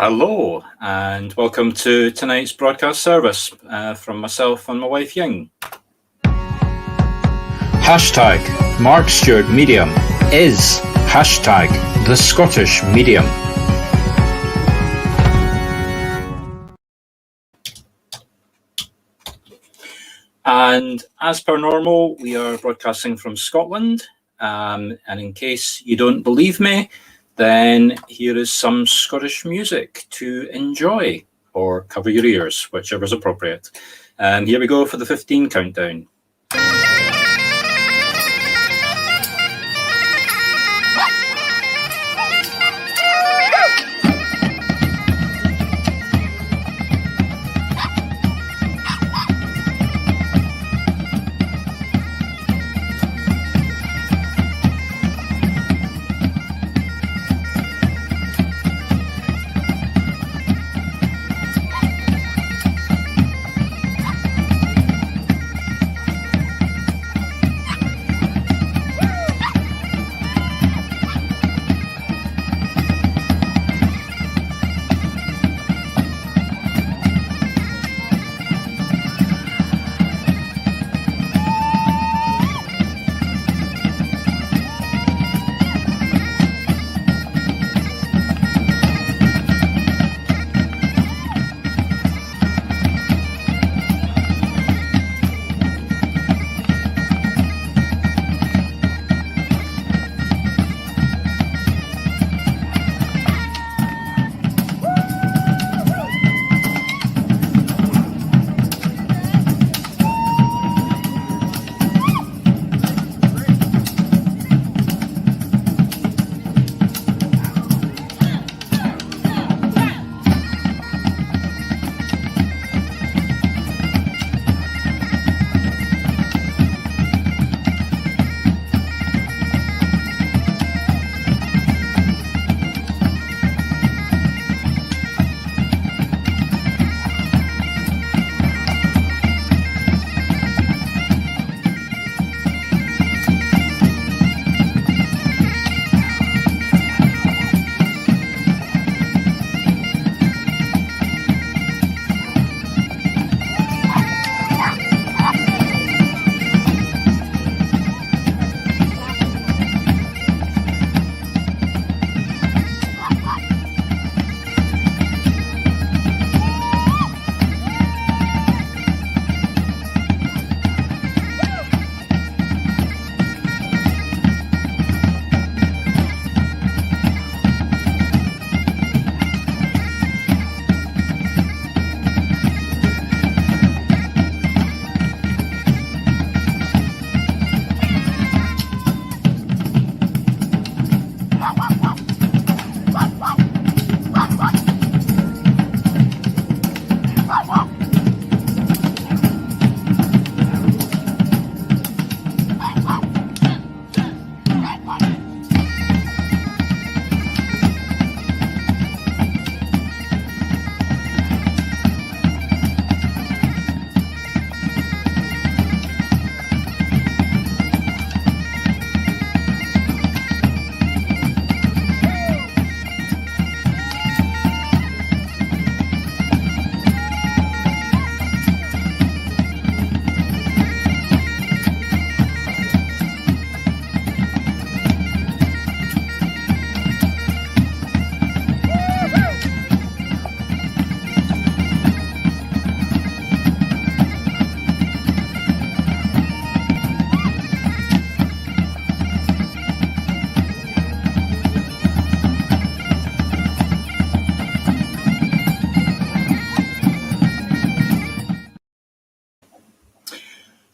Hello, and welcome to tonight's broadcast service from myself and my wife Ying. Hashtag Marc Stewart Medium is hashtag the Scottish Medium. And as per normal, we are broadcasting from Scotland. And in case you don't believe me, then here is some Scottish music to enjoy, or cover your ears, whichever is appropriate. And here we go for the 15 countdown.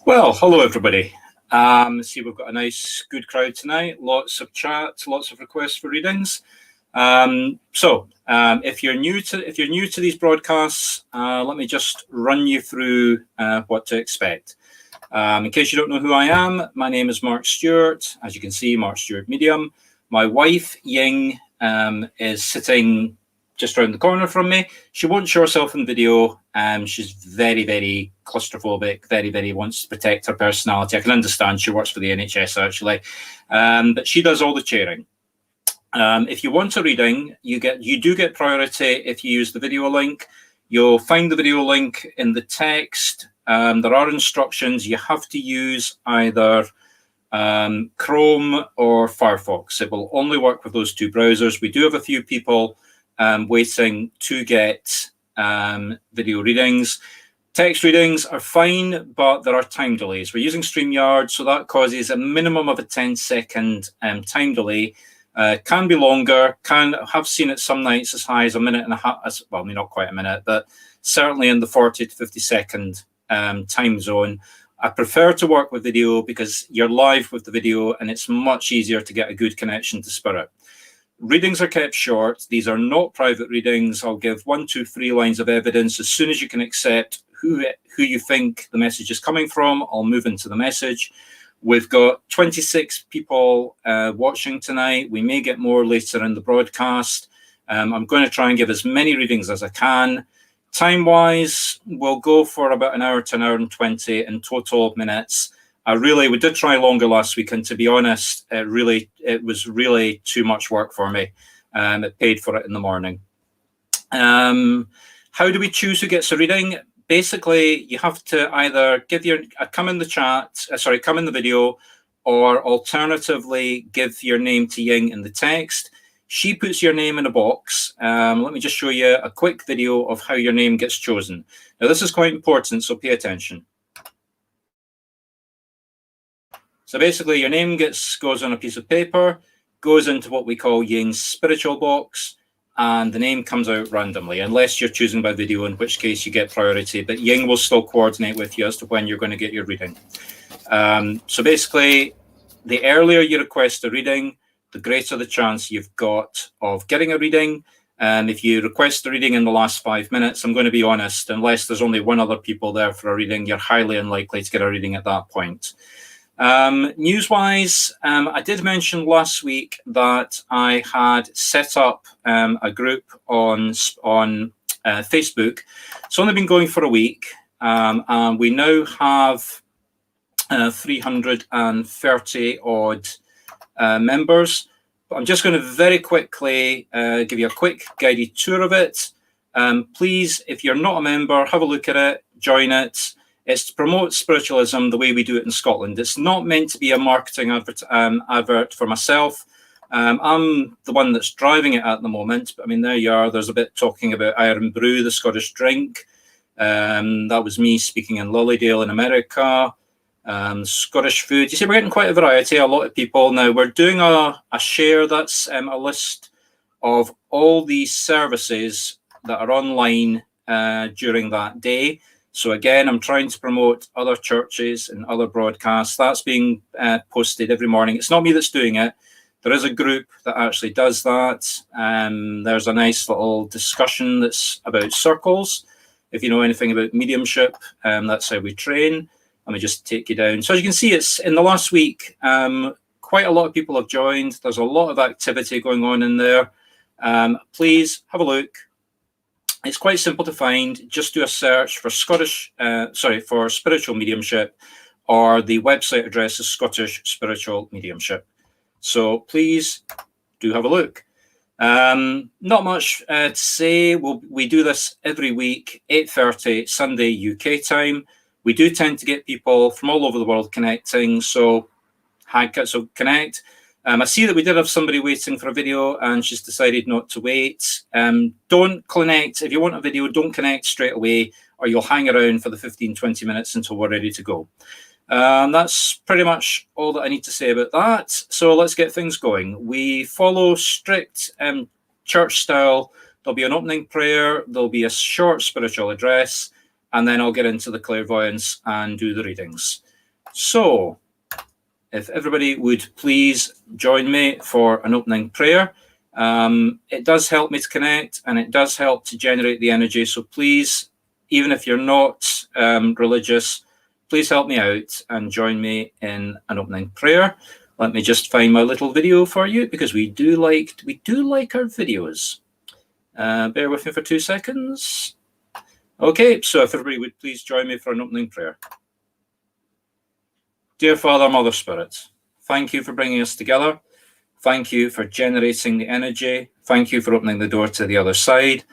Well, hello everybody. See, we've got a nice, good crowd tonight. Lots of chat, lots of requests for readings. If you're new to these broadcasts, let me just run you through what to expect. In case you don't know who I am, my name is Marc Stewart. As you can see, Marc Stewart Medium. My wife Ying is sitting just around the corner from me. She won't show herself in video. She's very, very claustrophobic, very, very wants to protect her personality. I can understand. She works for the NHS, actually. But she does all the chairing. If you want a reading, you do get priority if you use the video link. You'll find the video link in the text. There are instructions. You have to use either Chrome or Firefox. It will only work with those two browsers. We do have a few people waiting to get video readings. Text readings are fine, but there are time delays. We're using StreamYard, so that causes a minimum of a 10-second time delay. Can be longer, have seen it some nights as high as a minute and a half, well, not quite a minute, but certainly in the 40 to 50 second time zone. I prefer to work with video because you're live with the video and it's much easier to get a good connection to Spirit. Readings are kept short. These are not private readings. I'll give 1, 2, 3 lines of evidence. As soon as you can accept who you think the message is coming from, I'll move into the message. We've got 26 people watching tonight. We may get more later in the broadcast. I'm going to try and give as many readings as I can. Time-wise, we'll go for about an hour to an hour and 20 in total minutes. We did try longer last week, and to be honest, it was really too much work for me. It paid for it in the morning. How do we choose who gets a reading? Basically, you have to either give come in the video, or alternatively give your name to Ying in the text. She puts your name in a box. Let me just show you a quick video of how your name gets chosen. Now, this is quite important, so pay attention. So basically, your name goes on a piece of paper, goes into what we call Ying's spiritual box, and the name comes out randomly, unless you're choosing by video, in which case you get priority. But Ying will still coordinate with you as to when you're going to get your reading. So basically, the earlier you request a reading, the greater the chance you've got of getting a reading. If you request a reading in the last 5 minutes, I'm going to be honest, unless there's only one other people there for a reading, you're highly unlikely to get a reading at that point. News-wise, I did mention last week that I had set up a group on Facebook. It's only been going for a week, and we now have 330 odd members. But I'm just going to very quickly give you a quick guided tour of it. Please, if you're not a member, have a look at it, join it. It's to promote spiritualism the way we do it in Scotland. It's not meant to be a marketing advert for myself. I'm the one that's driving it at the moment. But I mean, there you are. There's a bit talking about Iron Brew, the Scottish drink. That was me speaking in Lilydale in America. Scottish food. You see, we're getting quite a variety, a lot of people. Now, we're doing a share that's a list of all these services that are online during that day. So again, I'm trying to promote other churches and other broadcasts. That's being posted every morning. It's not me that's doing it. There is a group that actually does that. There's a nice little discussion that's about circles. If you know anything about mediumship, that's how we train. Let me just take you down. So as you can see, it's in the last week, quite a lot of people have joined. There's a lot of activity going on in there. Please have a look. It's quite simple to find. Just do a search for for spiritual mediumship, or the website address is Scottish Spiritual Mediumship. So please do have a look. Not much to say. We do this every week, 8:30 Sunday UK time. We do tend to get people from all over the world connecting. So connect. I see that we did have somebody waiting for a video and she's decided not to wait. Don't connect. If you want a video, don't connect straight away, or you'll hang around for the 15-20 minutes until we're ready to go. That's pretty much all that I need to say about that. So let's get things going. We follow strict church style. There'll be an opening prayer. There'll be a short spiritual address, and then I'll get into the clairvoyance and do the readings. So if everybody would please join me for an opening prayer. It does help me to connect, and it does help to generate the energy. So please, even if you're not religious, please help me out and join me in an opening prayer. Let me just find my little video for you, because we do like our videos. Bear with me for 2 seconds. Okay, so if everybody would please join me for an opening prayer. Dear Father, Mother Spirit, thank you for bringing us together. Thank you for generating the energy. Thank you for opening the door to the other side.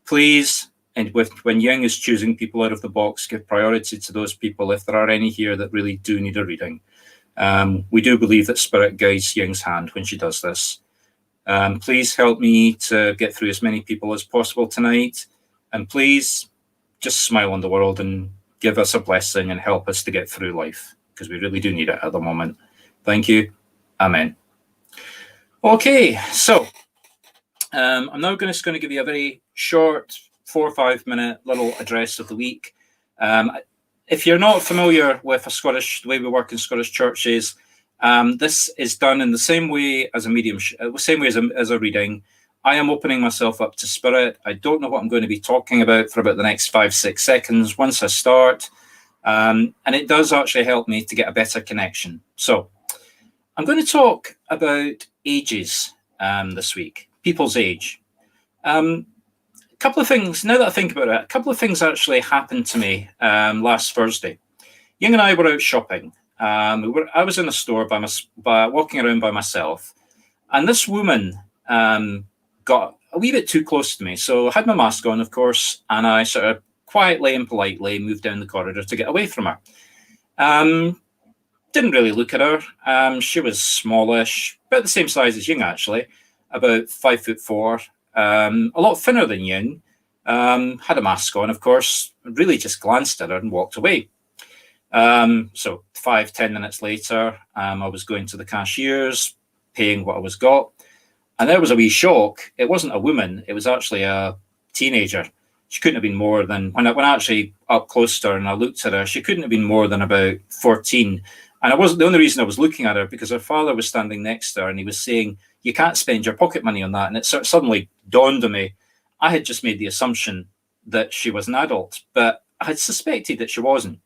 Please, and when Ying is choosing people out of the box, give priority to those people if there are any here that really do need a reading. We do believe that Spirit guides Ying's hand when she does this. Please help me to get through as many people as possible tonight. And please just smile on the world and give us a blessing and help us to get through life, because we really do need it at the moment. Thank you. Amen. Okay, so I'm now going to give you a very short 4 or 5 minute little address of the week. If you're not familiar with the way we work in Scottish churches, this is done in the same way as a medium, same way as a reading. I am opening myself up to Spirit. I don't know what I'm going to be talking about for about the next 5-6 seconds once I start. And it does actually help me to get a better connection. So I'm going to talk about ages this week, people's age. A couple of things, now that I think about it, a couple of things actually happened to me last Thursday. Ying and I were out shopping. I was in a store walking around by myself, and this woman got a wee bit too close to me. So I had my mask on, of course, and I sort of quietly and politely moved down the corridor to get away from her. Didn't really look at her. She was smallish, about the same size as Ying, actually, about 5'4", a lot thinner than Ying. Had a mask on, of course, really just glanced at her and walked away. So 5-10 minutes later, I was going to the cashiers, paying what I was got, and there was a wee shock. It wasn't a woman; it was actually a teenager. She couldn't have been more than, when I actually up close to her and I looked at her, she couldn't have been more than about 14. And the only reason I was looking at her because her father was standing next to her and he was saying, "You can't spend your pocket money on that." And it suddenly dawned on me, I had just made the assumption that she was an adult, but I had suspected that she wasn't.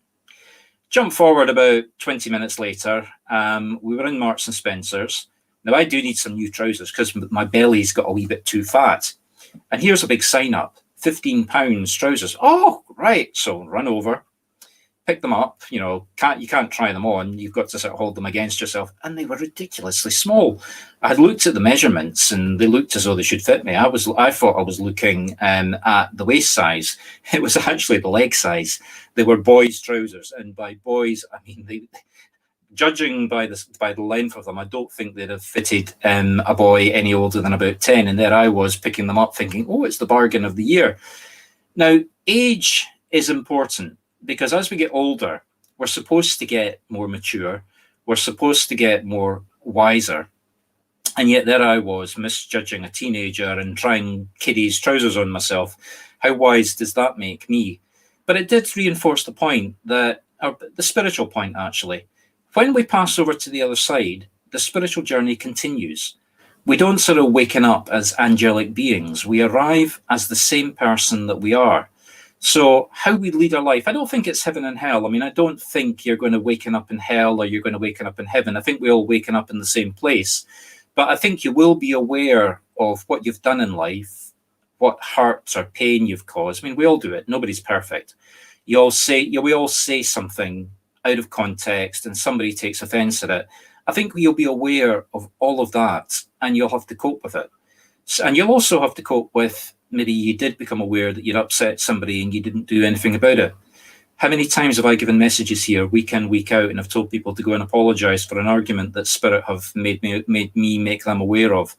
Jump forward about 20 minutes later, we were in Marks and Spencer's. Now, I do need some new trousers because my belly's got a wee bit too fat. And here's a big sign up, £15 trousers. Oh, right. So run over, pick them up. You can't try them on. You've got to sort of hold them against yourself. And they were ridiculously small. I had looked at the measurements and they looked as though they should fit me. I thought I was looking at the waist size. It was actually the leg size. They were boys' trousers. And by boys, I mean, judging by the length of them, I don't think they'd have fitted a boy any older than about 10. And there I was picking them up thinking, oh, it's the bargain of the year. Now, age is important because as we get older, we're supposed to get more mature. We're supposed to get more wiser. And yet there I was misjudging a teenager and trying kiddies' trousers on myself. How wise does that make me? But it did reinforce the point the spiritual point, actually. When we pass over to the other side, the spiritual journey continues. We don't sort of waken up as angelic beings. We arrive as the same person that we are. So how we lead our life, I don't think it's heaven and hell. I mean, I don't think you're going to waken up in hell or you're going to waken up in heaven. I think we all waken up in the same place. But I think you will be aware of what you've done in life, what hurt or pain you've caused. I mean, we all do it. Nobody's perfect. We all say something out of context and somebody takes offense at it. I think you'll be aware of all of that and you'll have to cope with it. And you'll also have to cope with maybe you did become aware that you'd upset somebody and you didn't do anything about it. How many times have I given messages here week in, week out, and I've told people to go and apologize for an argument that Spirit have made me make them aware of?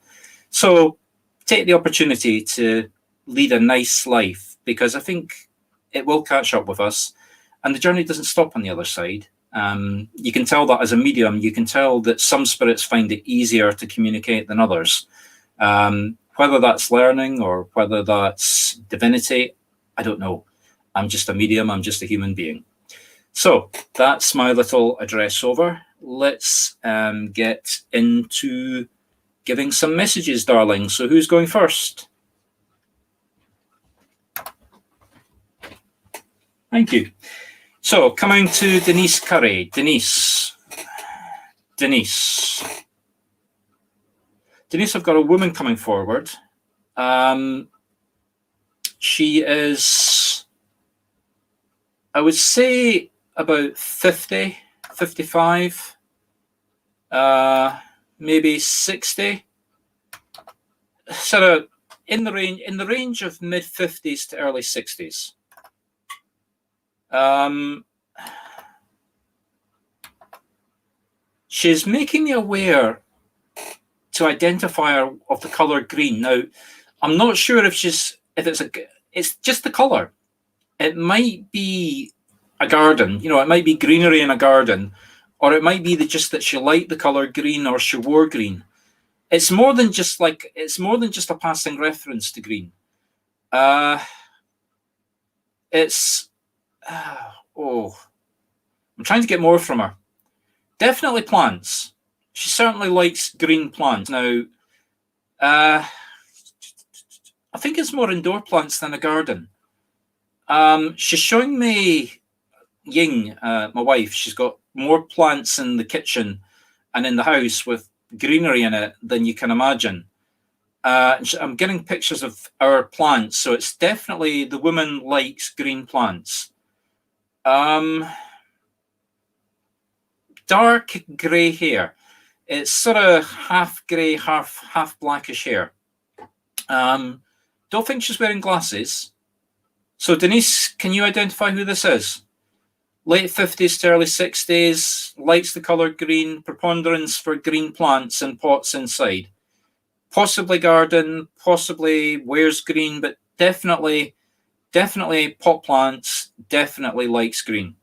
So take the opportunity to lead a nice life because I think it will catch up with us. And the journey doesn't stop on the other side. You can tell that as a medium. You can tell that some spirits find it easier to communicate than others. Whether that's learning or whether that's divinity, I don't know. I'm just a medium. I'm just a human being. So that's my little address over. Let's get into giving some messages, darling. So who's going first? Thank you. So coming to Denise Curry. Denise, I've got a woman coming forward. She is, I would say, about 50, 55, maybe 60. Sort of in the range of mid 50s to early 60s. She's making me aware to identify her of the color green. Now, I'm not sure if it's just the color. It might be a garden, it might be greenery in a garden, or it might be that she liked the color green or she wore green. It's more than just a passing reference to green. I'm trying to get more from her. Definitely plants. She certainly likes green plants. Now, I think it's more indoor plants than a garden. She's showing me Ying, my wife. She's got more plants in the kitchen and in the house with greenery in it than you can imagine. I'm getting pictures of our plants, so it's definitely the woman likes green plants. Dark grey hair. It's sort of half grey, half blackish hair. Don't think she's wearing glasses. So Denise, can you identify who this is? Late 50s to early 60s, likes the colour green, preponderance for green plants and pots inside. Possibly garden, possibly wears green, but definitely pot plants, definitely likes green.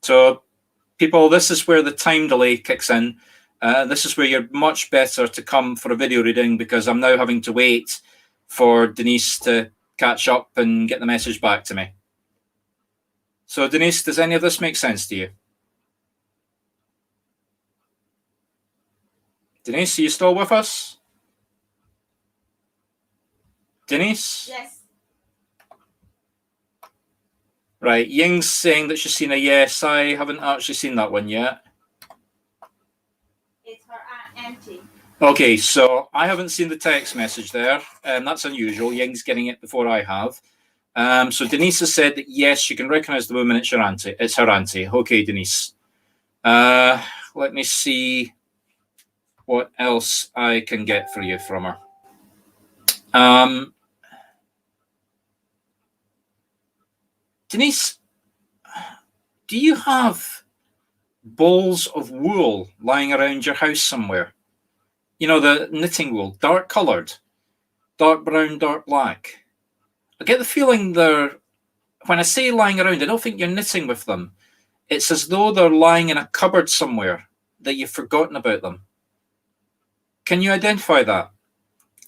So people, this is where the time delay kicks in. This is where you're much better to come for a video reading, because I'm now having to wait for Denise to catch up and get the message back to me. So Denise, does any of this make sense to you? Denise, are you still with us? Denise? Yes. Right, Ying's saying that she's seen a yes. I haven't actually seen that one yet. It's her auntie. Okay, so I haven't seen the text message there. That's unusual. Ying's getting it before I have. So Denise has said that yes, she can recognise the woman. It's her auntie. It's her auntie. Okay, Denise. Let me see what else I can get for you from her. Denise, do you have balls of wool lying around your house somewhere? You know, the knitting wool, dark coloured, dark brown, dark black. I get the feeling when I say lying around, I don't think you're knitting with them. It's as though they're lying in a cupboard somewhere that you've forgotten about them. Can you identify that?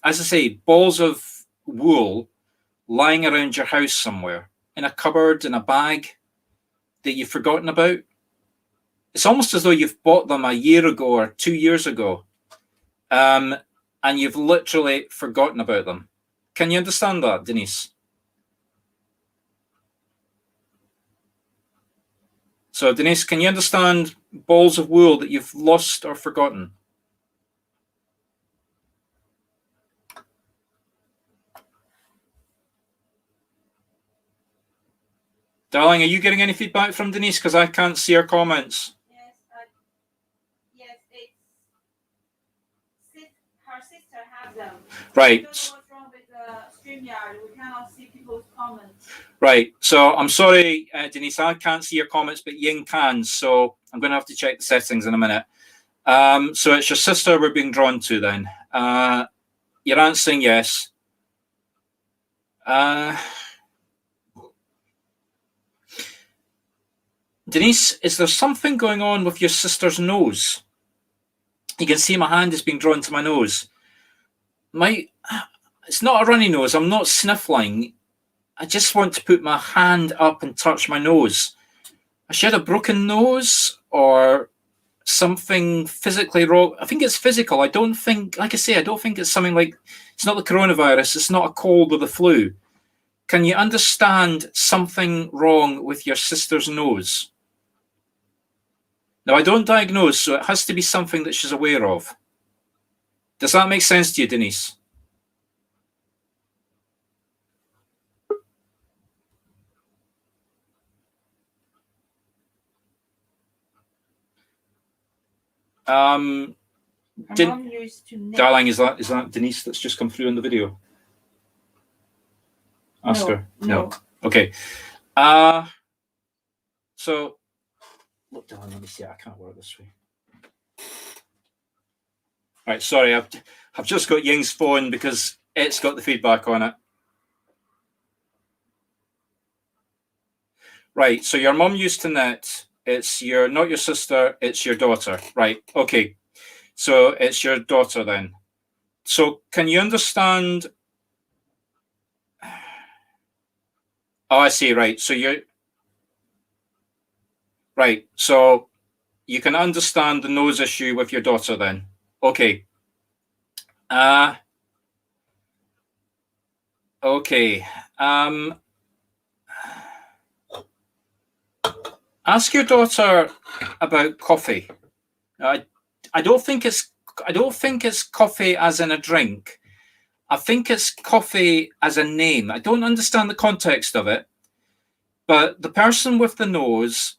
As I say, balls of wool lying around your house somewhere, in a cupboard, in a bag that you've forgotten about. It's almost as though you've bought them a year ago or 2 years ago, and you've literally forgotten about them. Can you understand that, Denise? So, Denise, can you understand balls of wool that you've lost or forgotten? Darling, are you getting any feedback from Denise? Because I can't see her comments. Yes, her sister has them. Right. I don't know what's wrong with the StreamYard. We cannot see people's comments. Right. So I'm sorry, Denise, I can't see your comments, but Ying can. So I'm going to have to check the settings in a minute. So it's your sister we're being drawn to then. You're answering yes. Denise, is there something going on with your sister's nose? You can see my hand is being drawn to my nose. It's not a runny nose. I'm not sniffling. I just want to put my hand up and touch my nose. Has she had a broken nose or something physically wrong? I think it's physical. I don't think it's something like, it's not the coronavirus. It's not a cold or the flu. Can you understand something wrong with your sister's nose? Now, I don't diagnose, so it has to be something that she's aware of. Does that make sense to you, Denise? Her mom used to knit. Darling, is that Denise that's just come through in the video? Ask her. No. Okay. So look, darling, let me see. I can't work this way. Right, sorry, I've just got Ying's phone because it's got the feedback on it. Right, so your mum used to knit. It's not your sister, it's your daughter. Right, okay. So it's your daughter then. So can you understand? Oh, I see, right. So right, so you can understand the nose issue with your daughter then. Okay. Okay. Ask your daughter about coffee. I don't think it's coffee as in a drink. I think it's coffee as a name. I don't understand the context of it, but the person with the nose,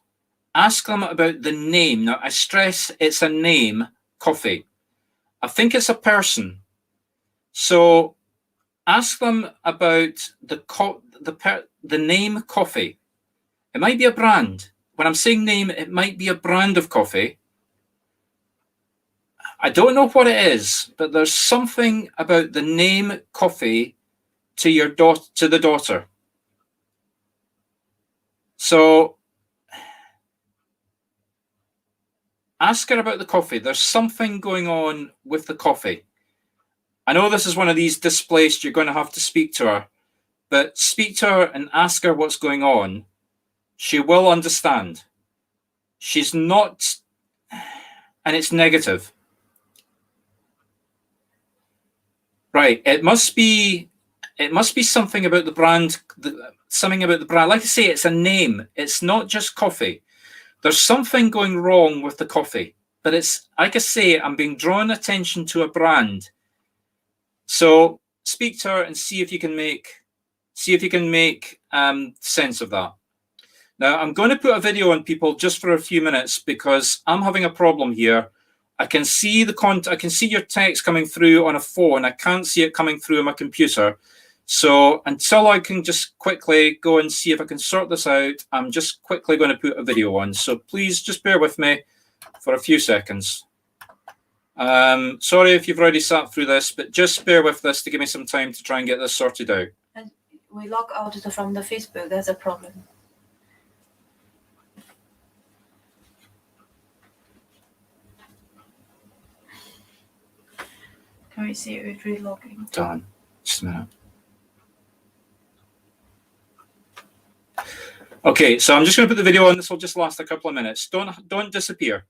ask them about the name. Now, I stress it's a name, coffee. I think it's a person. So ask them about the name coffee. It might be a brand. When I'm saying name, it might be a brand of coffee. I don't know what it is, but there's something about the name coffee to the daughter. So ask her about the coffee. There's something going on with the coffee. I know this is one of these displaced, you're going to have to speak to her, but speak to her and ask her what's going on. She will understand. She's not, and it's negative. Right, it must be something about the brand, something about the brand. Like I say, it's a name. It's not just coffee. There's something going wrong with the coffee, but it's, like I say, I'm being drawn attention to a brand. So speak to her and see if you can make sense of that. Now, I'm going to put a video on, people, just for a few minutes because I'm having a problem here. I can see I can see your text coming through on a phone. I can't see it coming through on my computer. So until I can just quickly go and see if I can sort this out, I'm just quickly going to put a video on. So please just bear with me for a few seconds. Sorry if you've already sat through this, but just bear with this to give me some time to try and get this sorted out. And we log out from the Facebook. That's a problem. Can we see it relogging? Done. Just a minute. Okay, so I'm just going to put the video on. This will just last a couple of minutes. Don't disappear.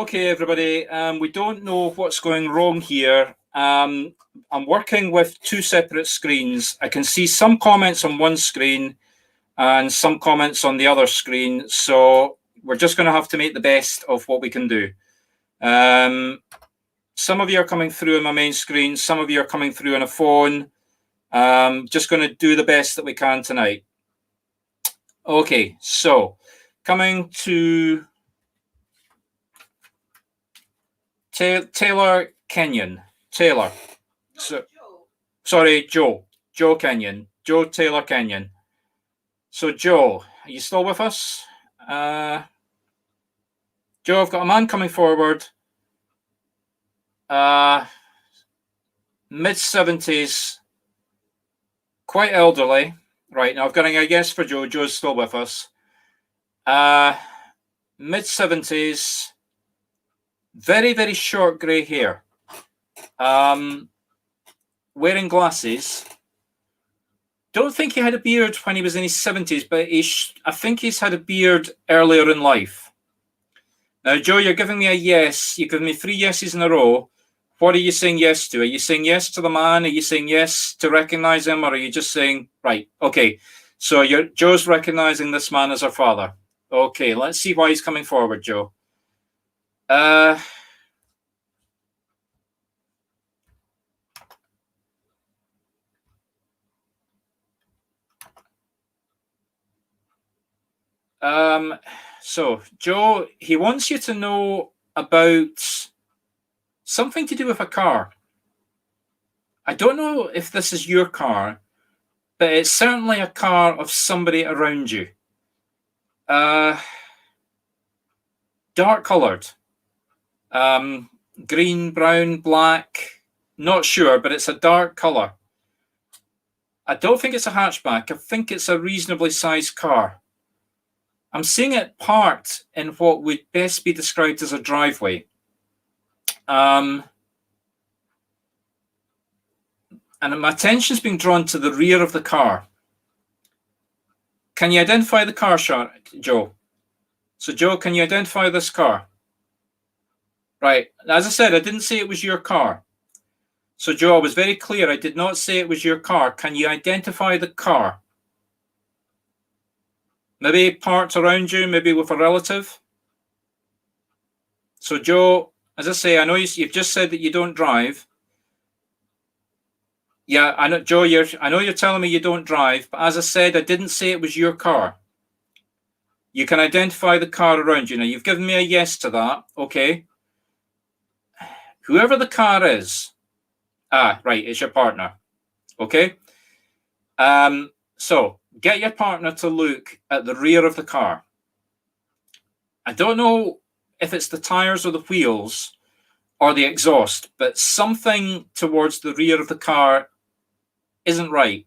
Okay, everybody, we don't know what's going wrong here. I'm working with two separate screens. I can see some comments on one screen and some comments on the other screen. So we're just going to have to make the best of what we can do. Some of you are coming through on my main screen. Some of you are coming through on a phone. Just going to do the best that we can tonight. Okay, so coming to Taylor Kenyon. Taylor. So, sorry, Joe. Joe Kenyon. Joe Taylor Kenyon. So, Joe, are you still with us? Joe, I've got a man coming forward. Mid-70s. Quite elderly. Right, now I've got a guess for Joe. Joe's still with us. Mid-70s. Very, very short grey hair. Wearing glasses. Don't think he had a beard when he was in his 70s, but I think he's had a beard earlier in life. Now, Joe, you're giving me a yes. You're giving me 3 yeses in a row. What are you saying yes to? Are you saying yes to the man? Are you saying yes to recognize him? Or are you just saying, right, okay. So Joe's recognizing this man as her father. Okay, let's see why he's coming forward, Joe. So, Joe, he wants you to know about something to do with a car. I don't know if this is your car, but it's certainly a car of somebody around you. Dark coloured. Green, brown, black. Not sure, but it's a dark colour. I don't think it's a hatchback. I think it's a reasonably sized car. I'm seeing it parked in what would best be described as a driveway. And my attention's being drawn to the rear of the car. Can you identify the car, Joe? So, Joe, can you identify this car? Right. As I said, I didn't say it was your car. So, Joe, I was very clear. I did not say it was your car. Can you identify the car? Maybe parked around you, maybe with a relative. So, Joe, as I say, I know you've just said that you don't drive. Yeah, I know, Joe. I know you're telling me you don't drive, but as I said, I didn't say it was your car. You can identify the car around you. Now, you've given me a yes to that. Okay. Whoever the car is. Right, it's your partner. Okay. So get your partner to look at the rear of the car. I don't know if it's the tires or the wheels or the exhaust, but something towards the rear of the car isn't right.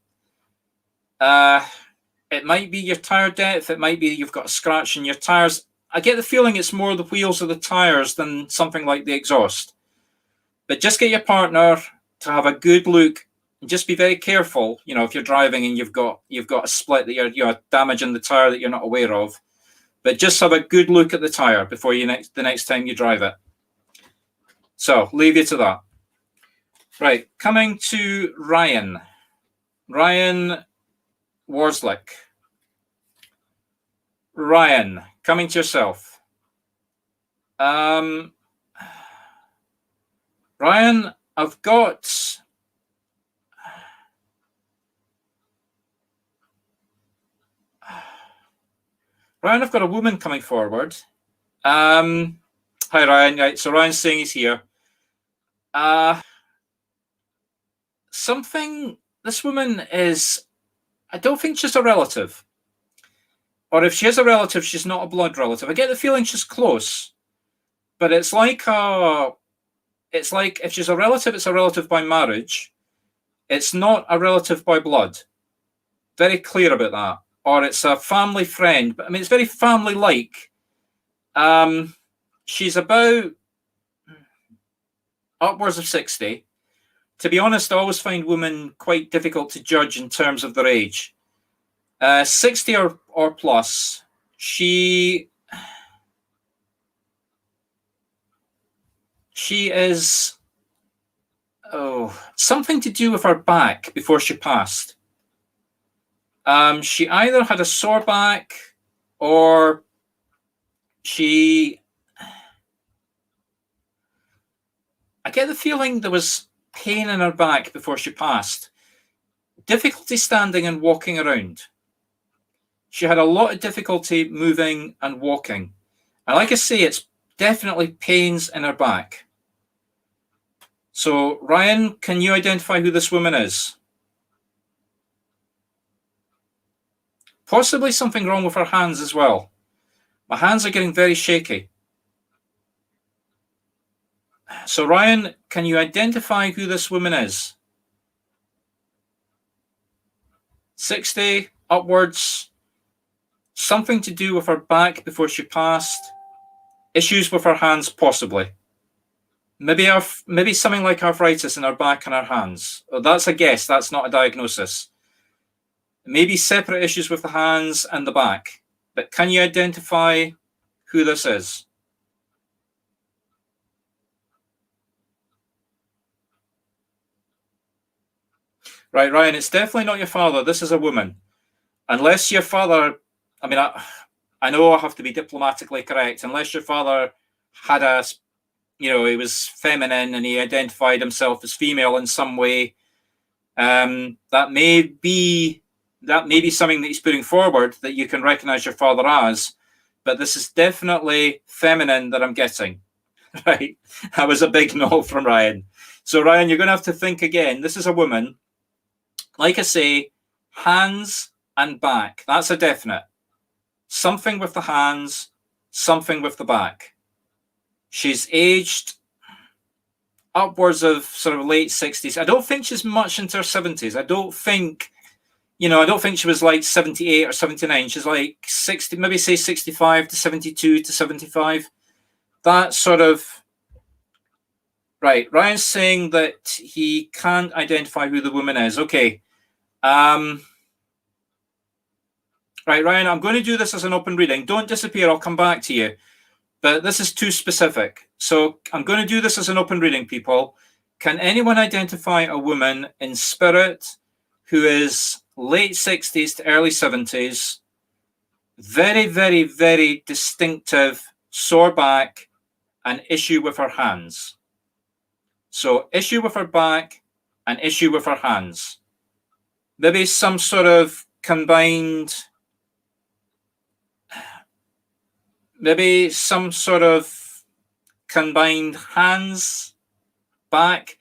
It might be your tire depth. It might be you've got a scratch in your tires. I get the feeling it's more the wheels or the tires than something like the exhaust. But just get your partner to have a good look and just be very careful. You know, if you're driving and you've got a split that you're damaging the tire that you're not aware of. But just have a good look at the tire before the next time you drive it. So leave you to that. Right, coming to Ryan. Ryan Worslick. Ryan, coming to yourself. Ryan, I've got a woman coming forward. Hi, Ryan. Right, so Ryan's saying he's here. This woman is, I don't think she's a relative. Or if she is a relative, she's not a blood relative. I get the feeling she's close. But it's like if she's a relative, it's a relative by marriage. It's not a relative by blood. Very clear about that. Or it's a family friend. But I mean, it's very family-like. She's about upwards of 60. To be honest, I always find women quite difficult to judge in terms of their age. 60 or plus. She is something to do with her back before she passed. She either had a sore back or I get the feeling there was pain in her back before she passed. Difficulty standing and walking around. She had a lot of difficulty moving and walking. And like I say, it's definitely pains in her back. So, Ryan, can you identify who this woman is? Possibly something wrong with her hands as well. My hands are getting very shaky. So, Ryan, can you identify who this woman is? 60 upwards. Something to do with her back before she passed. Issues with her hands, possibly. Maybe something like arthritis in her back and her hands. Oh, that's a guess. That's not a diagnosis. Maybe separate issues with the hands and the back. But can you identify who this is? Right, Ryan, it's definitely not your father. This is a woman. Unless your father, I mean, I know I have to be diplomatically correct. Unless your father had a, he was feminine and he identified himself as female in some way, that may be something that he's putting forward that you can recognize your father as. But this is definitely feminine that I'm getting. Right? That was a big no from Ryan. So, Ryan, you're going to have to think again. This is a woman. Like I say, hands and back. That's a definite. Something with the hands, something with the back. She's aged upwards of sort of late 60s. I don't think she's much into her 70s. I don't think she was like 78 or 79. She's like 60, maybe say 65 to 72 to 75. That sort of... Right, Ryan's saying that he can't identify who the woman is. Okay. Right, Ryan, I'm going to do this as an open reading. Don't disappear. I'll come back to you. But this is too specific. So I'm going to do this as an open reading, people. Can anyone identify a woman in spirit who is late 60s to early 70s? Very, very, very distinctive sore back and issue with her hands. So issue with her back and issue with her hands. Maybe some sort of combined... hands, back.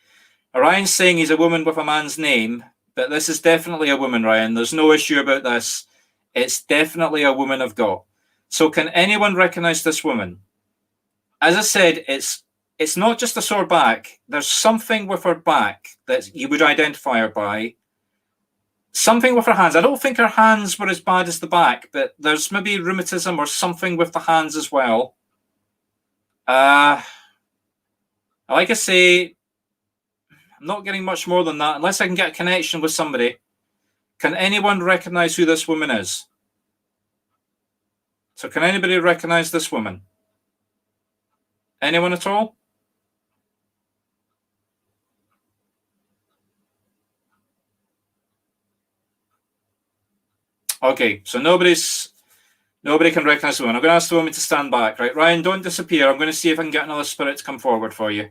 Ryan's saying he's a woman with a man's name, but this is definitely a woman, Ryan. There's no issue about this. It's definitely a woman of God. So can anyone recognize this woman? As I said, it's not just a sore back. There's something with her back that you would identify her by. Something with her hands. I don't think her hands were as bad as the back, but there's maybe rheumatism or something with the hands as well. Like I say, I'm not getting much more than that unless I can get a connection with somebody. Can anyone recognize who this woman is? So can anybody recognize this woman? Anyone at all? Okay, so nobody can recognize the woman. I'm going to ask the woman to stand back, right? Ryan, don't disappear. I'm going to see if I can get another spirit to come forward for you.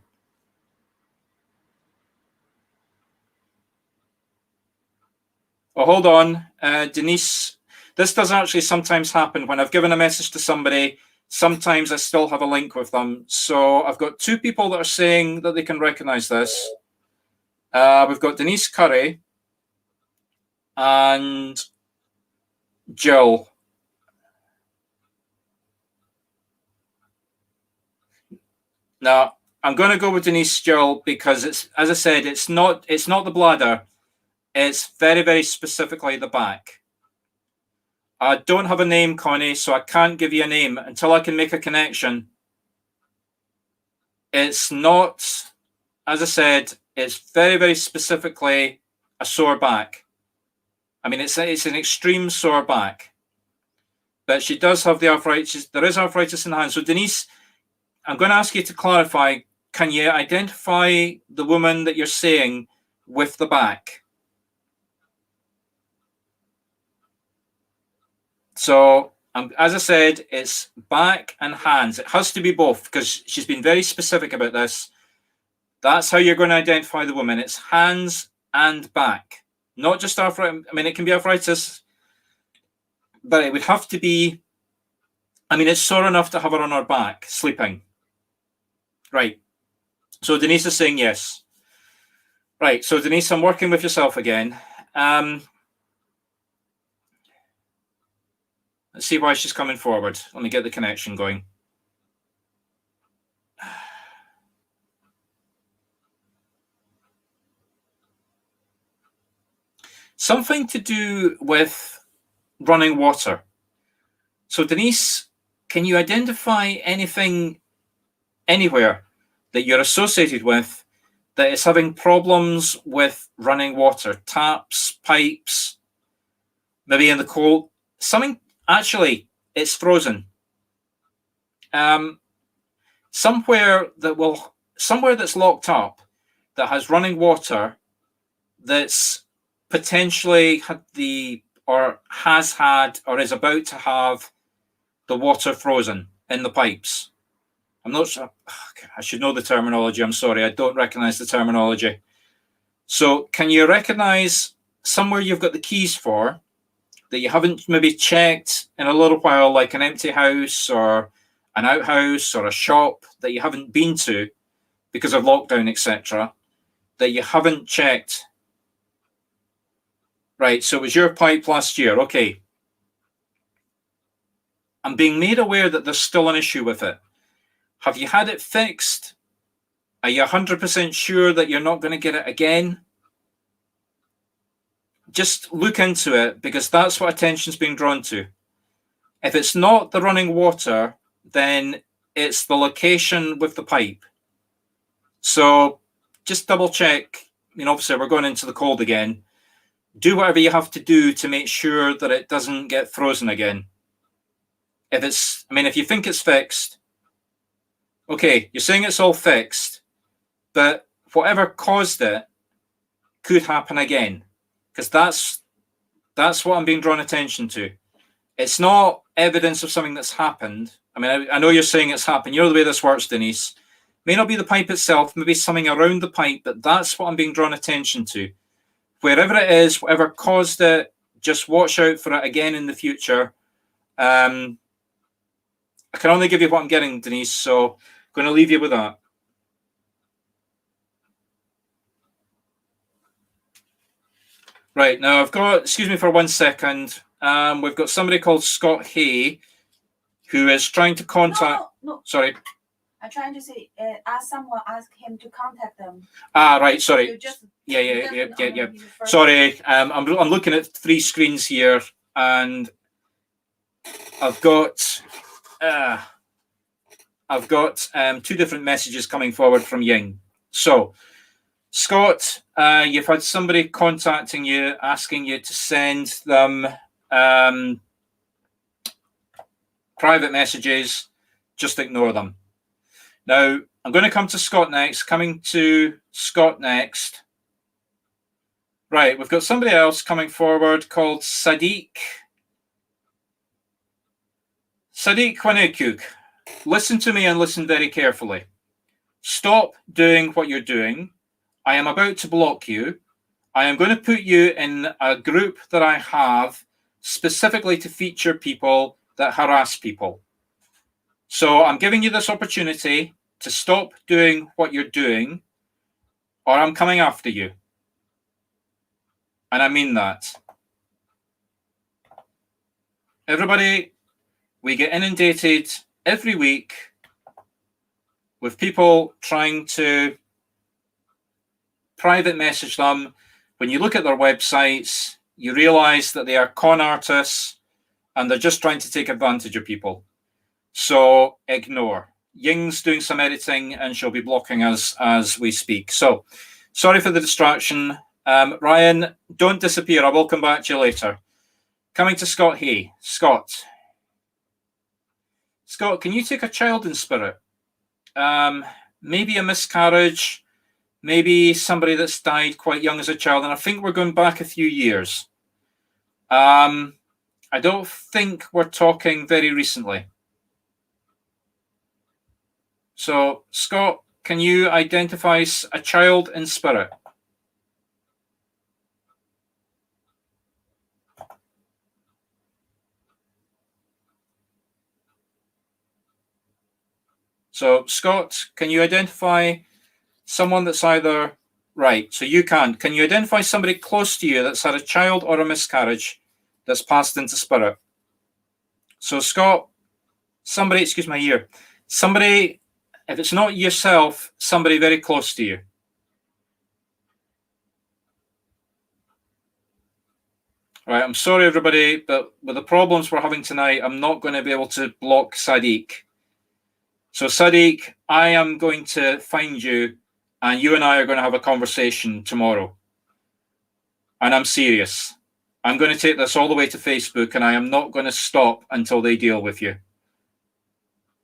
Oh, hold on. Denise, this does actually sometimes happen when I've given a message to somebody. Sometimes I still have a link with them. So I've got two people that are saying that they can recognize this. We've got Denise Curry and Jill. Now, I'm going to go with Denise Jill because it's, as I said, it's not the bladder. It's very, very specifically the back. I don't have a name, Connie, so I can't give you a name until I can make a connection. It's not, as I said, it's very, very specifically a sore back. I mean, it's an extreme sore back. But she does have the arthritis. There is arthritis in the hand. So, Denise, I'm going to ask you to clarify. Can you identify the woman that you're saying with the back? So as I said, it's back and hands. It has to be both because she's been very specific about this. That's how you're going to identify the woman. It's hands and back, not just arthritis. I mean, it can be arthritis, but it would have to be, I mean, it's sore enough to have her on her back, sleeping. Right. So Denise is saying yes. Right. So Denise, I'm working with yourself again. Let's see why she's coming forward. Let me get the connection going. Something to do with running water. So Denise, can you identify anything anywhere that you're associated with that is having problems with running water? Taps, pipes, maybe in the cold? Something, actually, it's frozen. Somewhere that's locked up, that has running water, that's potentially had has had or is about to have the water frozen in the pipes. I'm not sure. I should know the terminology. I'm sorry. I don't recognize the terminology. So can you recognize somewhere you've got the keys for that you haven't maybe checked in a little while, like an empty house or an outhouse or a shop that you haven't been to because of lockdown, etc., that you haven't checked? Right, so it was your pipe last year. Okay. I'm being made aware that there's still an issue with it. Have you had it fixed? Are you 100% sure that you're not going to get it again? Just look into it, because that's what attention's being drawn to. If it's not the running water, then it's the location with the pipe. So just double check. I mean, obviously, we're going into the cold again. Do whatever you have to do to make sure that it doesn't get frozen again. If you think it's fixed, okay, you're saying it's all fixed, but whatever caused it could happen again, because that's what I'm being drawn attention to. It's not evidence of something that's happened. I mean, I know you're saying it's happened. You know the way this works, Denise. May not be the pipe itself, maybe something around the pipe, but that's what I'm being drawn attention to. Wherever it is, whatever caused it, just watch out for it again in the future. I can only give you what I'm getting, Denise, so I'm going to leave you with that. Right, now I've got, excuse me for 1 second, we've got somebody called Scott Hay who is trying to contact... No. Sorry. I'm trying to say, ask him to contact them. Right, sorry. Yeah. Sorry, I'm looking at 3 screens here, and I've got 2 different messages coming forward from Ying. So, Scott, you've had somebody contacting you, asking you to send them private messages. Just ignore them. Now, I'm going to come to Scott next. Coming to Scott next. Right, we've got somebody else coming forward called Sadiq. Sadiq Wanekuk, listen to me and listen very carefully. Stop doing what you're doing. I am about to block you. I am going to put you in a group that I have specifically to feature people that harass people. So I'm giving you this opportunity to stop doing what you're doing, or I'm coming after you. And I mean that. Everybody, we get inundated every week with people trying to private message them. When you look at their websites, you realize that they are con artists and they're just trying to take advantage of people. So ignore. Ying's doing some editing and she'll be blocking us as we speak. So sorry for the distraction. Ryan, don't disappear. I will come back to you later. Coming to Scott Hay. Scott, can you take a child in spirit? Maybe a miscarriage, maybe somebody that's died quite young as a child. And I think we're going back a few years. I don't think we're talking very recently. So, Scott, can you identify a child in spirit? So, Scott, can you identify someone that's either right? So you can. Can you identify somebody close to you that's had a child or a miscarriage that's passed into spirit? So, Scott, somebody, excuse my ear, somebody, if it's not yourself, somebody very close to you. All right, I'm sorry, everybody, but with the problems we're having tonight, I'm not going to be able to block Sadiq. So, Sadiq, I am going to find you, and you and I are going to have a conversation tomorrow. And I'm serious. I'm going to take this all the way to Facebook, and I am not going to stop until they deal with you.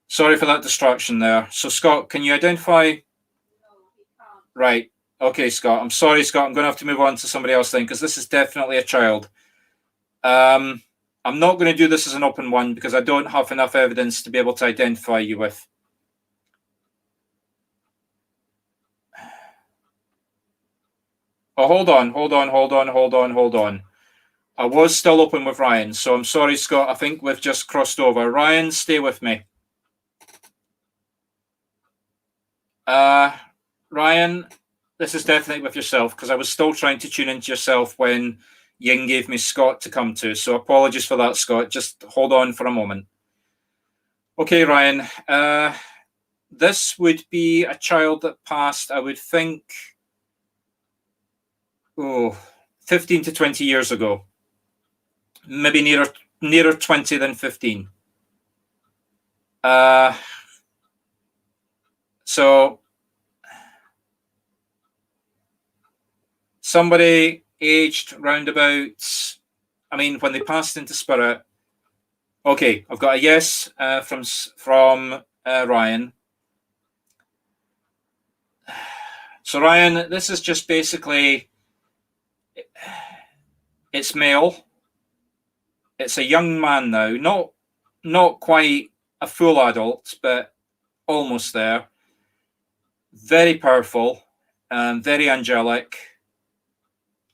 Sorry for that distraction there. So, Scott, can you identify? No, he can't. Right. Okay, Scott. I'm sorry, Scott. I'm going to have to move on to somebody else then, because this is definitely a child. I'm not going to do this as an open one because I don't have enough evidence to be able to identify you with. Oh, hold on. I was still open with Ryan, so I'm sorry, Scott. I think we've just crossed over. Ryan, stay with me. Ryan, this is definitely with yourself because I was still trying to tune into yourself when Ying gave me Scott to come to. So apologies for that, Scott. Just hold on for a moment. Okay, Ryan. This would be a child that passed, I would think, 15 to 20 years ago. Maybe nearer 20 than 15. So somebody aged roundabouts, I mean, when they passed into spirit. Okay, I've got a yes from Ryan. So Ryan, this is just basically, it's male. It's a young man now, not quite a full adult, but almost there. Very powerful, very angelic,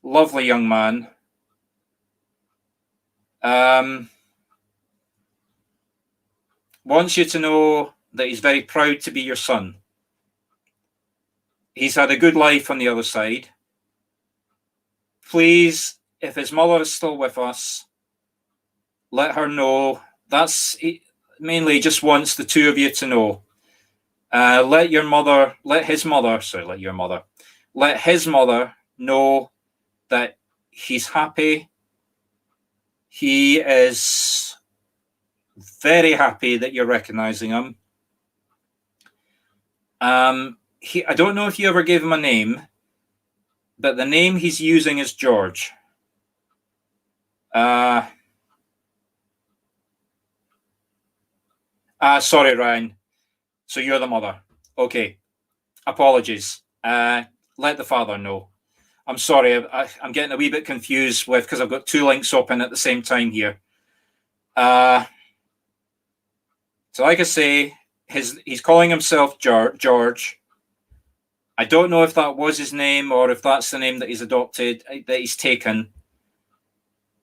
lovely young man. Wants you to know that he's very proud to be your son. He's had a good life on the other side. Please, if his mother is still with us, let her know. He mainly just wants the two of you to know. Let his mother know that he's happy. He is very happy that you're recognizing him. I don't know if you ever gave him a name, but the name he's using is George. Sorry, Ryan. So you're the mother. Okay. Apologies. Let the father know. I'm sorry. I'm getting a wee bit confused because I've got two links open at the same time here. So like I say, he's calling himself George. I don't know if that was his name or if that's the name that he's adopted, that he's taken.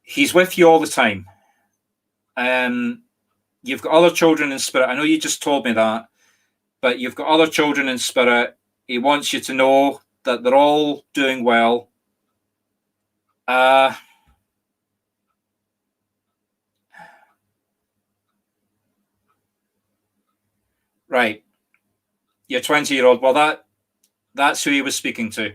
He's with you all the time. You've got other children in spirit. I know you just told me that, but you've got other children in spirit. He wants you to know that they're all doing well. Right. Your 20-year-old. Well, that's who he was speaking to.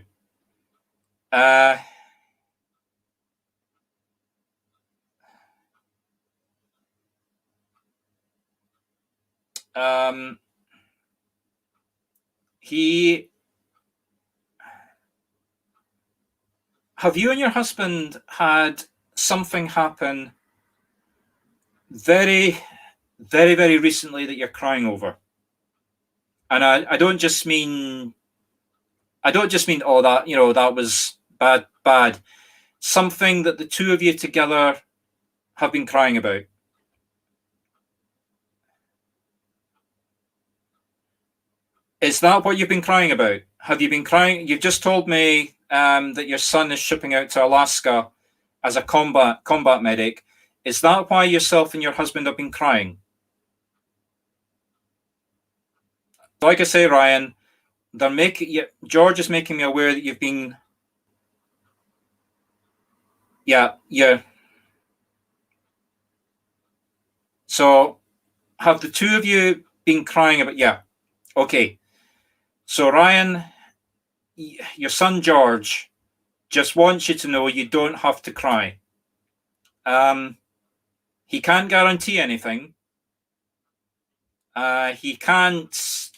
Have you and your husband had something happen very, very, very recently that you're crying over? And I don't just mean, oh, that was bad. Something that the two of you together have been crying about? Is that what you've been crying about? Have you been crying? You've just told me that your son is shipping out to Alaska as a combat medic. Is that why yourself and your husband have been crying? Like I say, Ryan, George is making me aware that you've been. Yeah. So, have the two of you been crying about? Yeah. Okay. So, Ryan, your son George just wants you to know you don't have to cry. He can't guarantee anything. He can't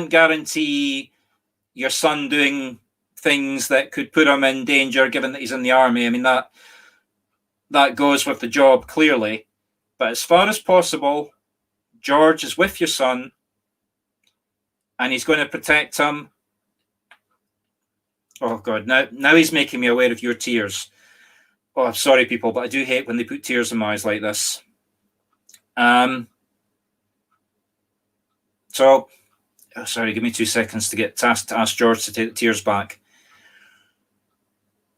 guarantee your son doing things that could put him in danger, given that he's in the army. I mean, that goes with the job, clearly. But as far as possible, George is with your son, and he's going to protect him. Oh, God. Now he's making me aware of your tears. Oh, I'm sorry, people, but I do hate when they put tears in my eyes like this. Sorry, give me 2 seconds to ask George to take the tears back.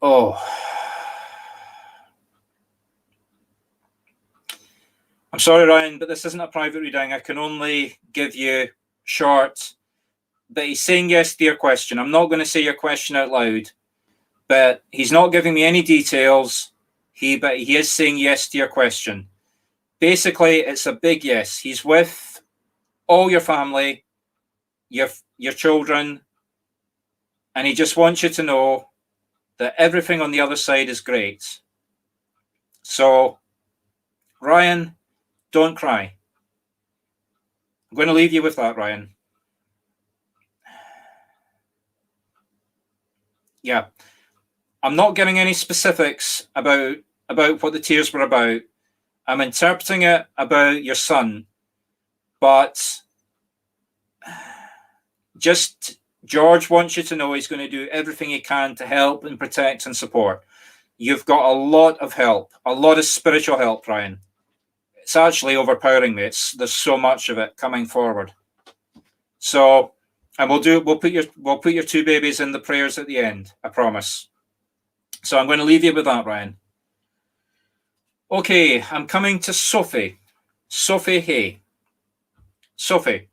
Oh. I'm sorry, Ryan, but this isn't a private reading. I can only give you short. But he's saying yes to your question. I'm not going to say your question out loud, but he's not giving me any details. But he is saying yes to your question. Basically, it's a big yes. He's with all your family, your children, and he just wants you to know that everything on the other side is great. So, Ryan, don't cry. I'm going to leave you with that, Ryan. Yeah. I'm not giving any specifics about what the tears were about. I'm interpreting it about your son. But just George wants you to know he's going to do everything he can to help and protect and support. You've got a lot of help, a lot of spiritual help, Ryan. It's actually overpowering me. There's so much of it coming forward. So, and we'll put your two babies in the prayers at the end, I promise. So I'm going to leave you with that, Ryan. Okay, I'm coming to Sophie. Sophie Hay. Sophie.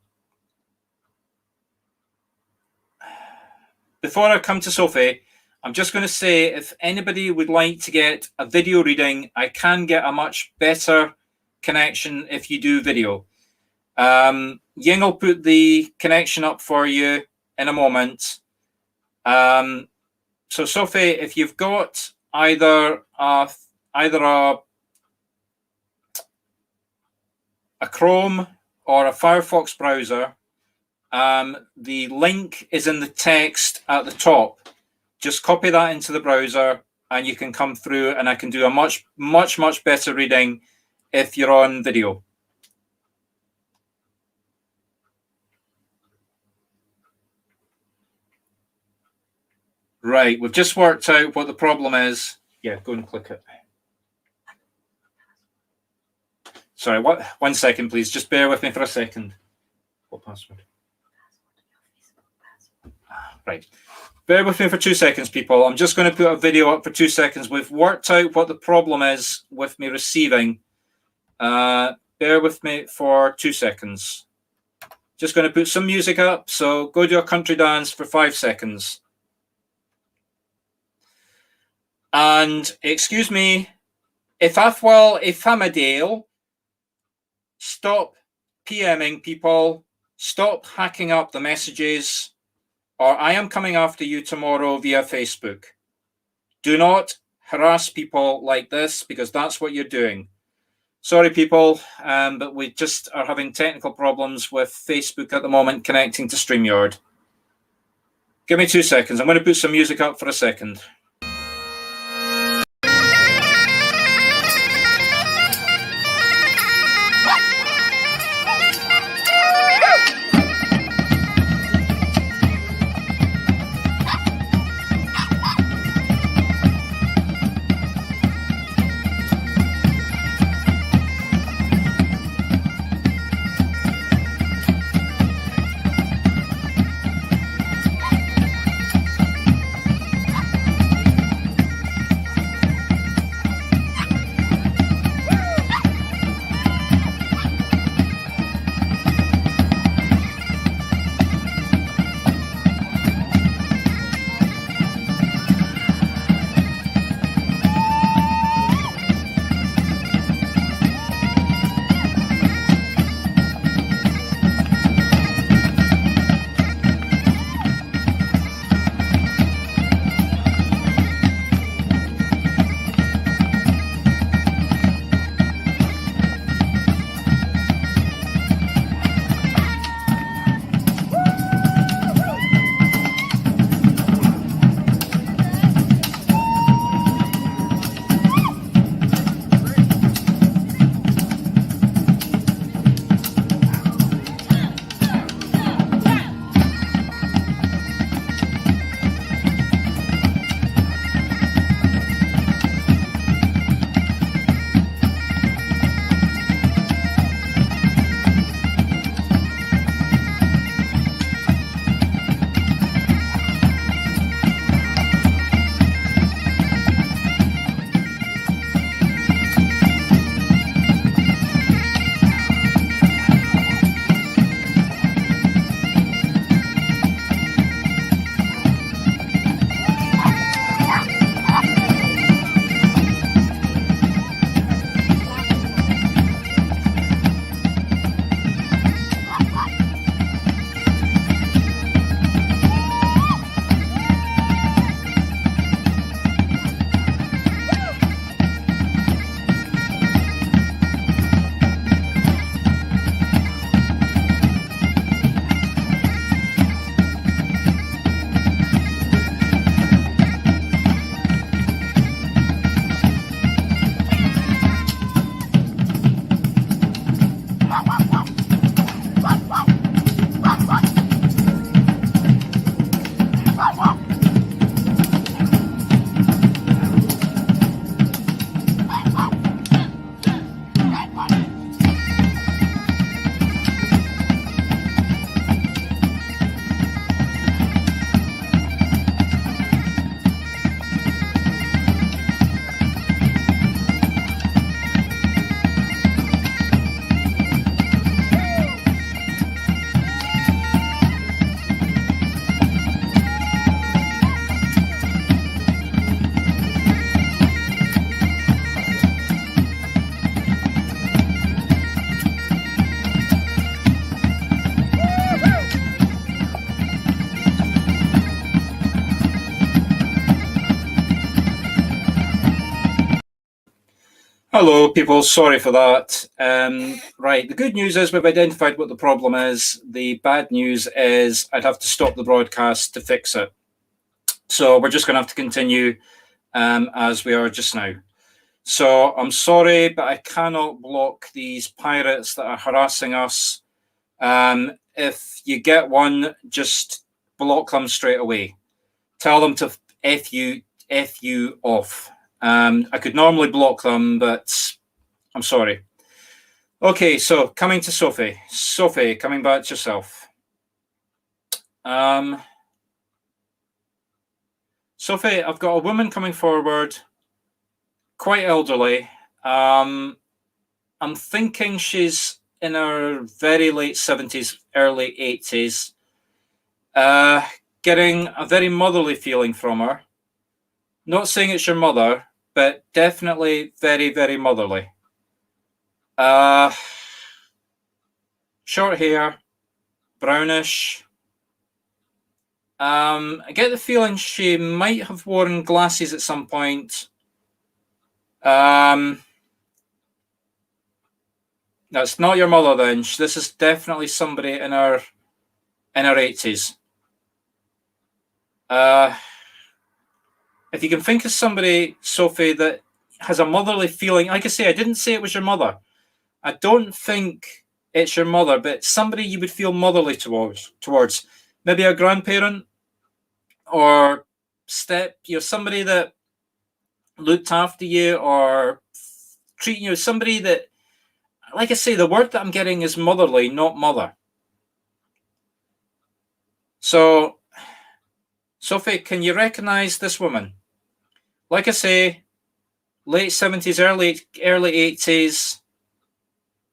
Before I come to Sophie, I'm just going to say if anybody would like to get a video reading, I can get a much better connection if you do video. Ying will put the connection up for you in a moment. So Sophie, if you've got either a Chrome or a Firefox browser, the link is in the text at the top. Just copy that into the browser and you can come through, and I can do a much, much, much better reading if you're on video. Right, we've just worked out what the problem is. Yeah, go and click it. Sorry, 1 second, please. Just bear with me for a second. What password? Right. Bear with me for 2 seconds, people. I'm just going to put a video up for 2 seconds. We've worked out what the problem is with me receiving. Bear with me for 2 seconds. Just going to put some music up. So go do a country dance for 5 seconds. And excuse me, if I'm a Dale, stop PMing people, stop hacking up the messages, or I am coming after you tomorrow via Facebook. Do not harass people like this, because that's what you're doing. Sorry, people, but we just are having technical problems with Facebook at the moment connecting to StreamYard. Give me 2 seconds. I'm going to put some music up for a second. Hello, people. Sorry for that. Right. The good news is we've identified what the problem is. The bad news is I'd have to stop the broadcast to fix it. So we're just going to have to continue as we are just now. So I'm sorry, but I cannot block these pirates that are harassing us. If you get one, just block them straight away. Tell them to F you off. I could normally block them, but I'm sorry. Okay, so coming to Sophie. Sophie, coming back to yourself. Sophie, I've got a woman coming forward, quite elderly. I'm thinking she's in her very late 70s, early 80s. Getting a very motherly feeling from her. Not saying it's your mother, but definitely very, very motherly. Short hair, brownish. I get the feeling she might have worn glasses at some point. That's not your mother then. This is definitely somebody in her 80s. If you can think of somebody, Sophie, that has a motherly feeling, like I say, I didn't say it was your mother. I don't think it's your mother, but somebody you would feel motherly towards. Maybe a grandparent or somebody that looked after you or treating you as somebody that, like I say, the word that I'm getting is motherly, not mother. So, Sophie, can you recognize this woman? Like I say, late 70s, early 80s,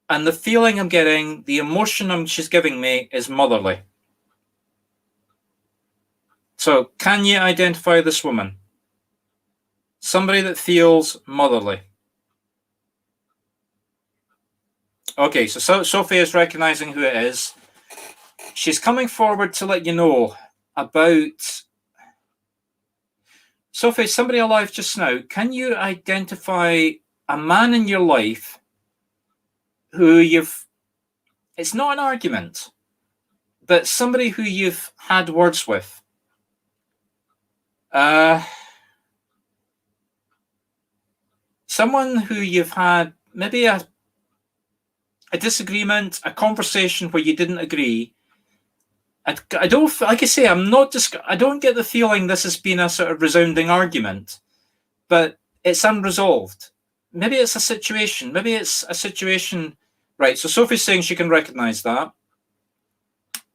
and the feeling I'm getting, the emotion she's giving me is motherly. So, can you identify this woman? Somebody that feels motherly. Okay, so Sophie is recognizing who it is. She's coming forward to let you know about... Sophie, somebody alive just now, can you identify a man in your life who it's not an argument, but somebody who you've had words with? Someone who you've had maybe a disagreement, a conversation where you didn't agree. I don't, like I say, I don't get the feeling this has been a sort of resounding argument, but it's unresolved. Maybe it's a situation. Right, so Sophie's saying she can recognize that.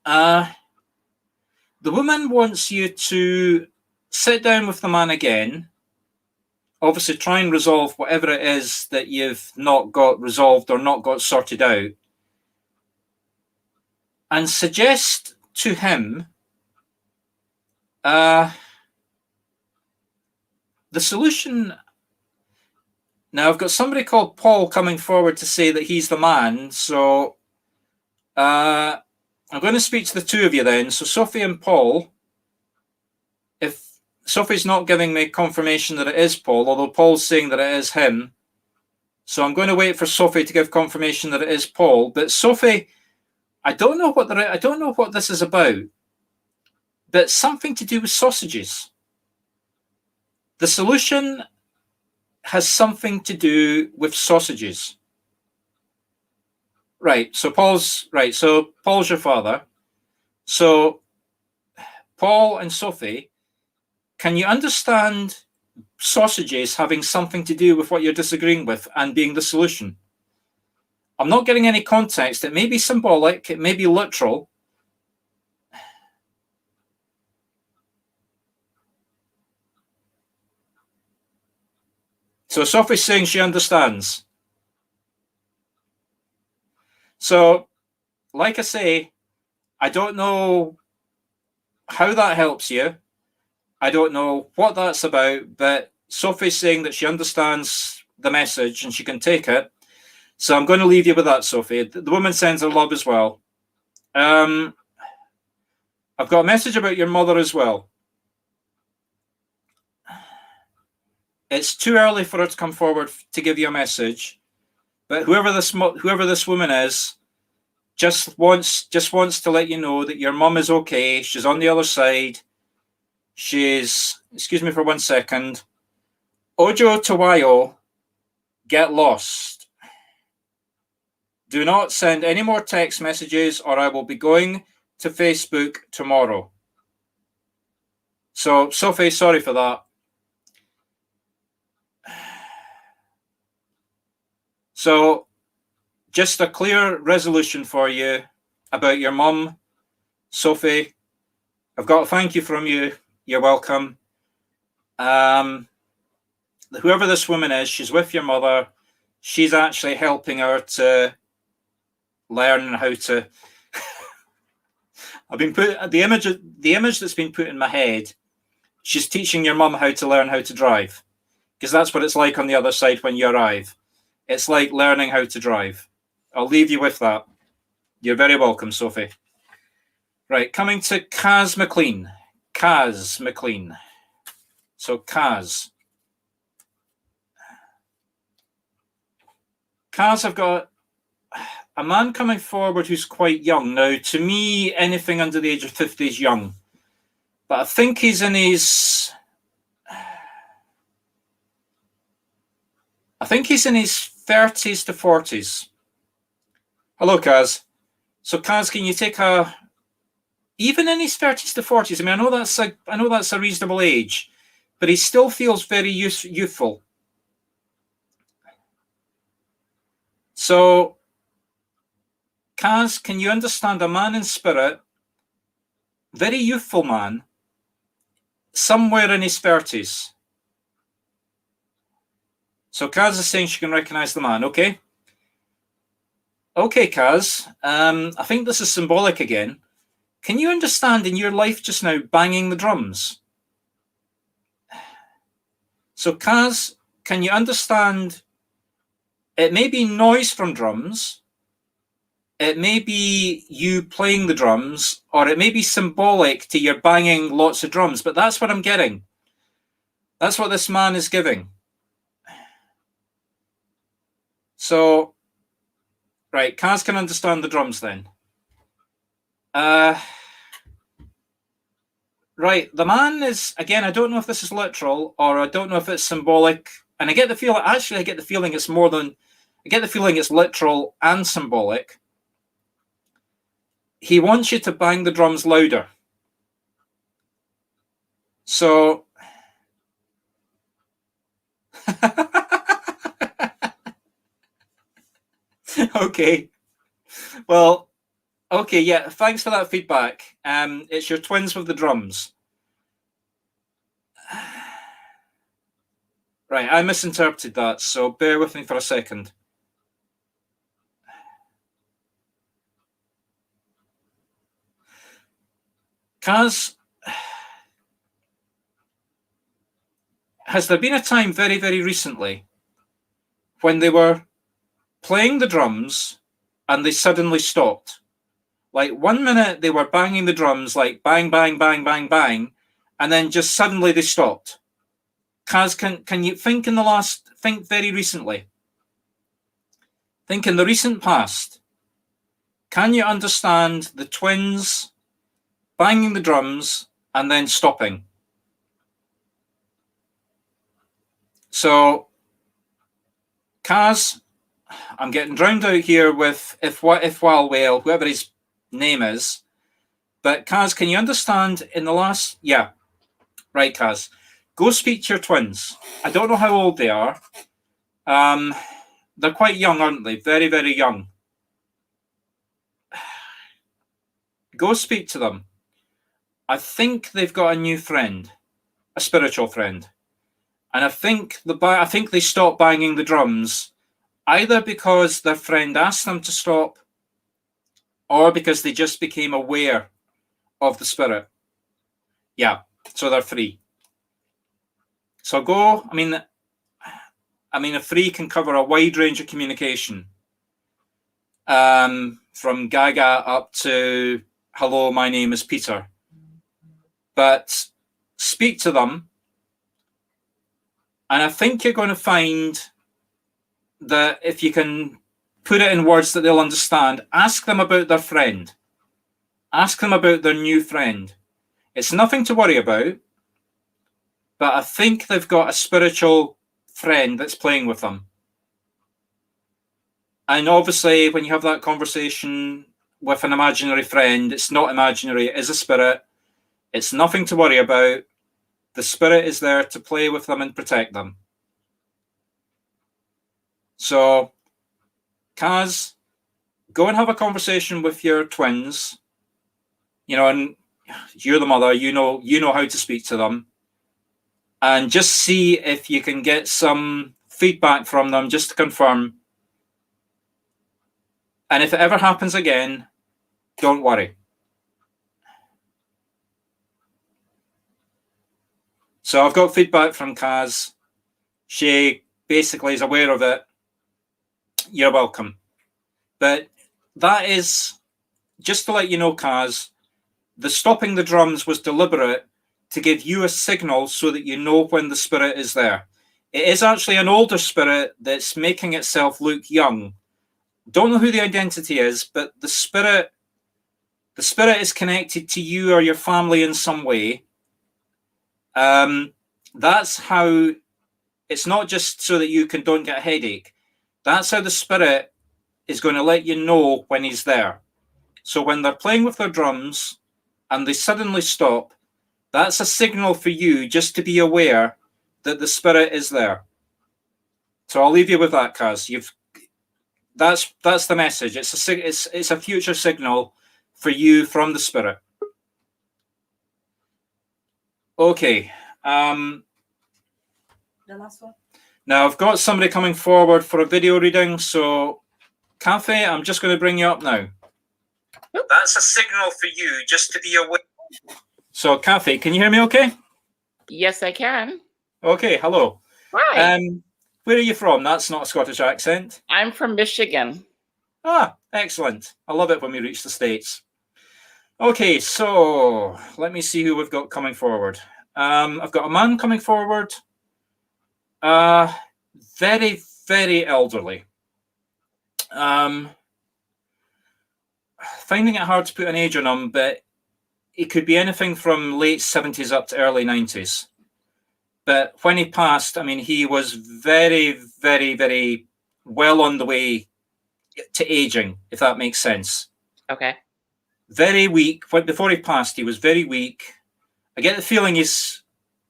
The woman wants you to sit down with the man again. Obviously, try and resolve whatever it is that you've not got resolved or not got sorted out. And suggest to him the solution. Now, I've got somebody called Paul coming forward to say that he's the man. So I'm going to speak to the two of you then. So Sophie and Paul, if Sophie's not giving me confirmation that it is Paul, although Paul's saying that it is him. So I'm going to wait for Sophie to give confirmation that it is Paul. But Sophie, I don't know what this is about, but something to do with sausages. The solution has something to do with sausages. Right. So Paul's your father. So Paul and Sophie, can you understand sausages having something to do with what you're disagreeing with and being the solution? I'm not getting any context. It may be symbolic, it may be literal. So Sophie's saying she understands. So, like I say, I don't know how that helps you. I don't know what that's about, but Sophie's saying that she understands the message and she can take it. So I'm going to leave you with that, Sophie. The woman sends her love as well. I've got a message about your mother as well. It's too early for her to come forward to give you a message. But whoever this woman is, just wants to let you know that your mum is okay. She's on the other side. She's, excuse me for 1 second. Ojo Tawayo, get lost. Do not send any more text messages or I will be going to Facebook tomorrow. So, Sophie, sorry for that. So, just a clear resolution for you about your mum, Sophie. I've got a thank you from you. You're welcome. Whoever this woman is, she's with your mother. She's actually helping her to learn how to. I've been put the image that's been put in my head. She's teaching your mum how to learn how to drive, because that's what it's like on the other side when you arrive. It's like learning how to drive. I'll leave you with that. You're very welcome, Sophie. Right, coming to Kaz McLean. Kaz McLean. So Kaz. Kaz, I've got a man coming forward who's quite young. Now, to me, anything under the age of 50 is young. But I think he's in his... I think he's in his 30s to 40s. Hello, Kaz. So, Kaz, can you take a... Even in his 30s to 40s, I mean, I know that's a reasonable age, but he still feels very youthful. So, Kaz, can you understand a man in spirit, very youthful man, somewhere in his 30s? So Kaz is saying she can recognize the man, okay? Okay, Kaz, I think this is symbolic again. Can you understand in your life just now banging the drums? So Kaz, can you understand it may be noise from drums, it may be you playing the drums, or it may be symbolic to your banging lots of drums, but that's what I'm getting. That's what this man is giving. So, right, Kaz can understand the drums then. Right, the man is, again, I don't know if this is literal, or I don't know if it's symbolic, and I get the feeling, actually I get the feeling it's more than, I get the feeling it's literal and symbolic. He wants you to bang the drums louder. So, okay. Well, okay, yeah, thanks for that feedback. It's your twins with the drums. Right, I misinterpreted that, so bear with me for a second. Kaz, has there been a time very, very recently when they were playing the drums and they suddenly stopped? Like 1 minute they were banging the drums, like bang, bang, bang, bang, bang, and then just suddenly they stopped. Kaz, can you think think very recently? Think in the recent past. Can you understand the twins banging the drums and then stopping? So, Kaz, I'm getting drowned out here with if while whale, whoever his name is. But Kaz, can you understand in the last... Yeah, right, Kaz. Go speak to your twins. I don't know how old they are. They're quite young, aren't they? Very, very young. Go speak to them. I think they've got a new friend, a spiritual friend. And I think they stopped banging the drums either because their friend asked them to stop or because they just became aware of the spirit. Yeah, so they're free. So go, I mean, a free can cover a wide range of communication. From Gaga up to, hello, my name is Peter. But speak to them And I think you're going to find that if you can put it in words that they'll understand, ask them about their friend. Ask them about their new friend. It's nothing to worry about, but I think they've got a spiritual friend that's playing with them. And obviously, when you have that conversation with an imaginary friend, it's not imaginary, it is a spirit. It's nothing to worry about. The spirit is there to play with them and protect them. So, Kaz, go and have a conversation with your twins, and you're the mother, you know how to speak to them, and just see if you can get some feedback from them just to confirm. And if it ever happens again, don't worry. So I've got feedback from Kaz. She basically is aware of it. You're welcome. But that is, just to let you know, Kaz, the stopping the drums was deliberate to give you a signal so that you know when the spirit is there. It is actually an older spirit that's making itself look young. Don't know who the identity is, but the spirit is connected to you or your family in some way. That's how, it's not just so that you don't get a headache. That's how the spirit is going to let you know when he's there. So when they're playing with their drums and they suddenly stop, that's a signal for you just to be aware that the spirit is there. So I'll leave you with that, Kaz. That's the message. It's a future signal for you from the spirit. Okay. The last one. Now I've got somebody coming forward for a video reading. So, Kathy, I'm just going to bring you up now. That's a signal for you just to be aware. So, Kathy, can you hear me okay? Yes, I can. Okay, hello. Hi. Where are you from? That's not a Scottish accent. I'm from Michigan. Ah, excellent. I love it when we reach the States. Okay, so let me see who we've got coming forward. I've got a man coming forward. Very, very elderly. Finding it hard to put an age on him, but it could be anything from late 70s up to early 90s. But when he passed, I mean, he was very, very, very well on the way to aging, if that makes sense. Okay. Very weak. Before he passed, he was very weak. I get the feeling he's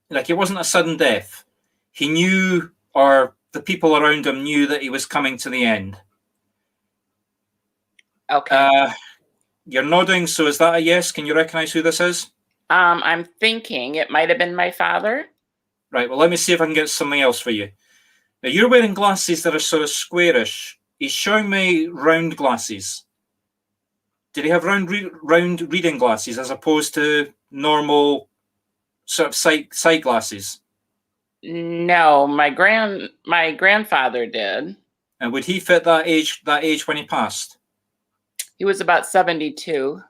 like, it wasn't a sudden death. He knew, or the people around him knew, that he was coming to the end. Okay. You're nodding, so is that a yes? Can you recognize who this is? I'm thinking it might have been my father. Right, well, let me see if I can get something else for you. Now, you're wearing glasses that are sort of squarish. He's showing me round glasses. Did he have round reading glasses as opposed to normal sort of sight glasses? No, my grandfather did. And would he fit that age when he passed? He was about 72.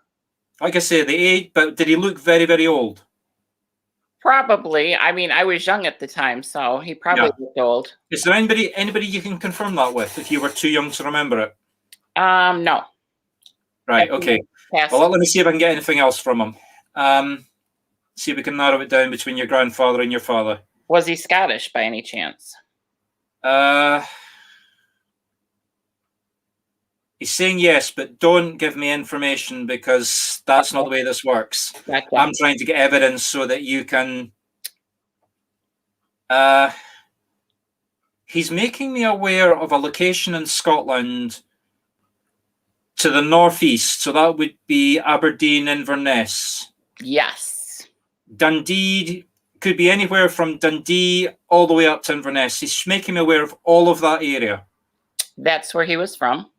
Like I say, the age, but did he look very, very old? Probably. I mean, I was young at the time, so he probably looked old. Is there anybody you can confirm that with if you were too young to remember it? No. Right, okay. Well, let me see if I can get anything else from him. See if we can narrow it down between your grandfather and your father. Was he Scottish by any chance? He's saying yes, but don't give me information because that's not the way this works. Gotcha. I'm trying to get evidence so that you can... he's making me aware of a location in Scotland to the northeast, so that would be Aberdeen, Inverness. Yes. Dundee, could be anywhere from Dundee all the way up to Inverness. He's making me aware of all of that area. That's where he was from.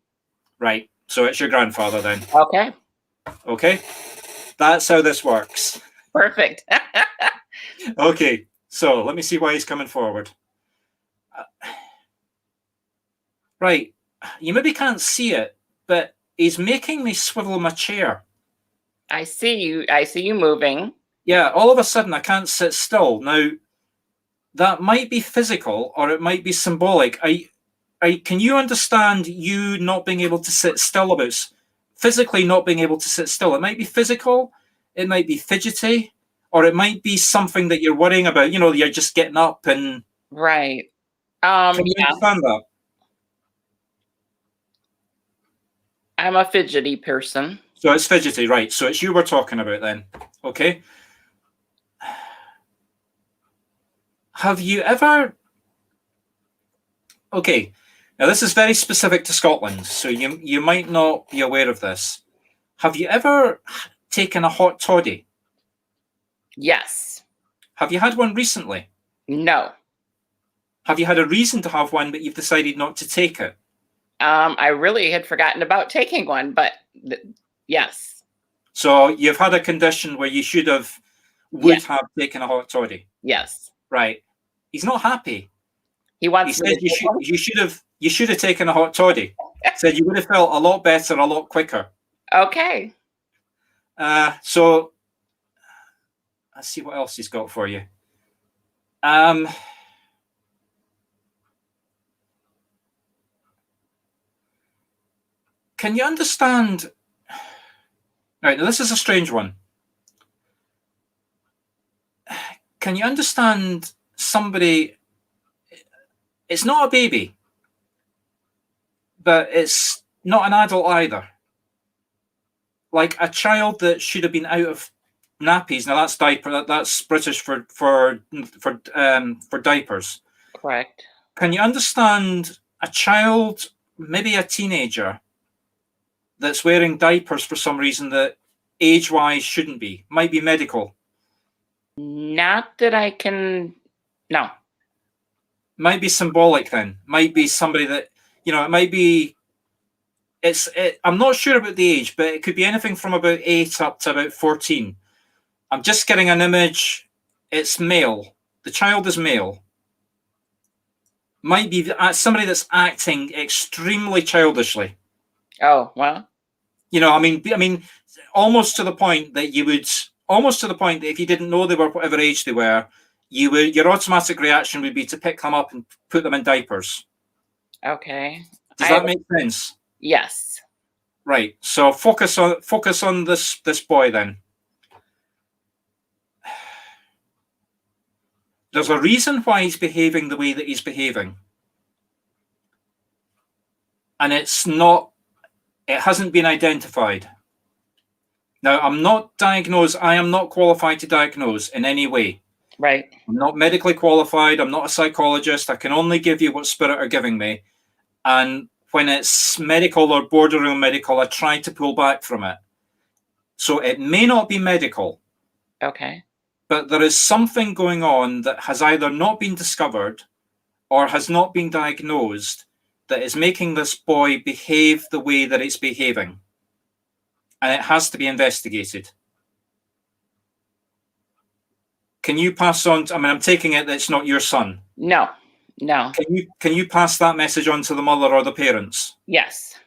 Right, so it's your grandfather then. Okay. Okay, that's how this works. Perfect. Okay, so let me see why he's coming forward. Right, you maybe can't see it, but he's making me swivel my chair. I see you moving. Yeah, all of a sudden I can't sit still. Now, that might be physical or it might be symbolic. Can you understand you not being able to sit still about physically not being able to sit still? It might be physical, it might be fidgety, or it might be something that you're worrying about. You know, you're just getting up and. Right. Can you Yeah, understand that? I'm a fidgety person. So it's fidgety, right? So it's you we're talking about then. Okay. Have you ever? Okay. Now this is very specific to Scotland, so you might not be aware of this. Have you ever taken a hot toddy? Yes. Have you had one recently? No. Have you had a reason to have one, but you've decided not to take it? I really had forgotten about taking one, but yes. So you've had a condition where you would have taken a hot toddy. Yes. Right. He's not happy. He wants He me said to take one. you should have taken a hot toddy. Said you would have felt a lot better, a lot quicker. Okay. So let's see what else he's got for you. Can you understand? Right, now this is a strange one. Can you understand somebody? It's not a baby, but it's not an adult either. Like a child that should have been out of nappies. Now that's diaper. That's British for diapers. Correct. Can you understand a child, maybe a teenager, that's wearing diapers for some reason that age-wise shouldn't be? Might be medical. Not that I can. No. Might be symbolic then. Might be somebody that, it might be. I'm not sure about the age, but it could be anything from about 8 up to about 14. I'm just getting an image. It's male. The child is male. Might be somebody that's acting extremely childishly. Oh, well. I mean, almost to the point that if you didn't know they were whatever age they were, your automatic reaction would be to pick them up and put them in diapers. Okay. Does that make sense? Yes. Right. So focus on this boy then. There's a reason why he's behaving the way that he's behaving. And it hasn't been identified. Now, I am not qualified to diagnose in any way. Right. I'm not medically qualified. I'm not a psychologist. I can only give you what Spirit are giving me. And when it's medical or borderline medical, I try to pull back from it. So it may not be medical. Okay. But there is something going on that has either not been discovered or has not been diagnosed that is making this boy behave the way that it's behaving. And it has to be investigated. Can you pass on? I'm taking it that it's not your son. No. Can you pass that message on to the mother or the parents? Yes.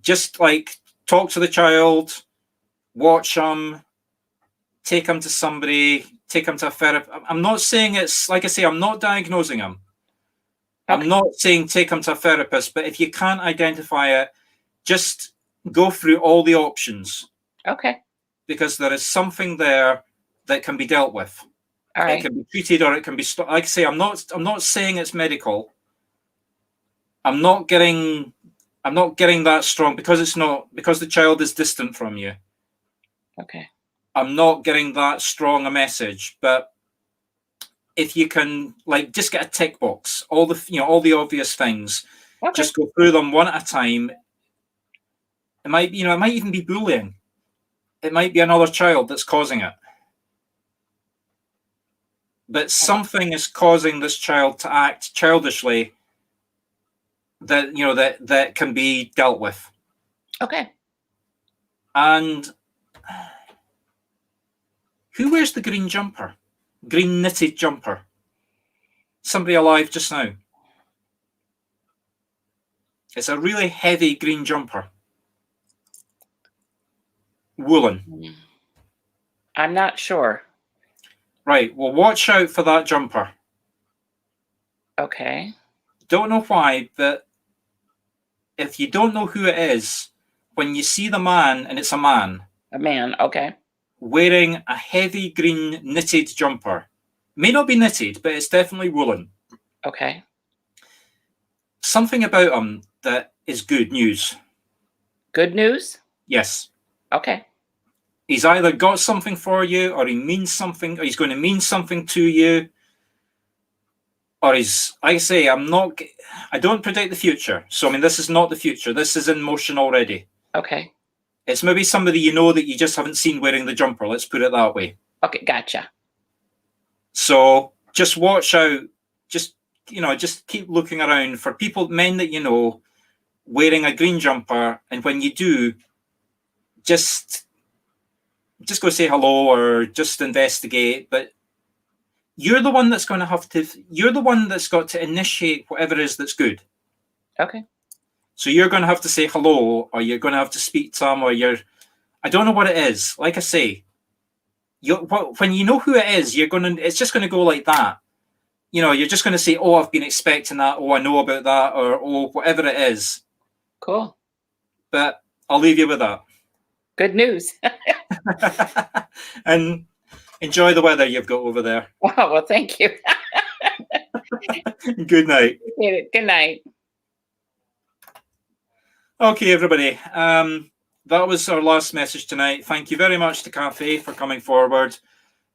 Just like talk to the child, watch them, take them to somebody, take them to a therapist. I'm not saying it's, like I say, I'm not diagnosing them. Okay. I'm not saying take them to a therapist, but if you can't identify it, just go through all the options. Okay. Because there is something there that can be dealt with. All right. It can be treated or it can be like I say, I'm not saying it's medical. I'm not getting that strong because the child is distant from you. Okay. I'm not getting that strong a message, but if you can just get a tick box, all the obvious things, okay. Just go through them one at a time. It might even be bullying. It might be another child that's causing it. But something is causing this child to act childishly that can be dealt with. Okay. And who wears the green jumper? Green knitted jumper? Somebody alive just now. It's a really heavy green jumper. Woolen. I'm not sure. Right. Well, watch out for that jumper. Okay. Don't know why, but if you don't know who it is, when you see the man, and it's a man, A man. Okay. wearing a heavy green knitted jumper, may not be knitted, but it's definitely woolen. Okay. Something about him that is good news. Good news? Yes. Okay. He's either got something for you, or he means something, or he's going to mean something to you, or he's, like I say, I don't predict the future. So, I mean, this is not the future. This is in motion already. Okay. It's maybe somebody you know that you just haven't seen wearing the jumper. Let's put it that way. Okay. Gotcha. So just watch out. Just keep looking around for people, men that you know, wearing a green jumper. And when you do, just go say hello or just investigate. But you're the one that's you're the one that's got to initiate whatever it is that's good. Okay. So you're going to have to say hello, or you're going to have to speak to them, or I don't know what it is. Like I say, when you know who it is, it's just going to go like that. You're just going to say, oh, I've been expecting that. Oh, I know about that, or oh, whatever it is. Cool. But I'll leave you with that. Good news. And enjoy the weather you've got over there. Wow. Well, thank you. Good night. Good night. Okay, everybody. That was our last message tonight. Thank you very much to Cafe for coming forward.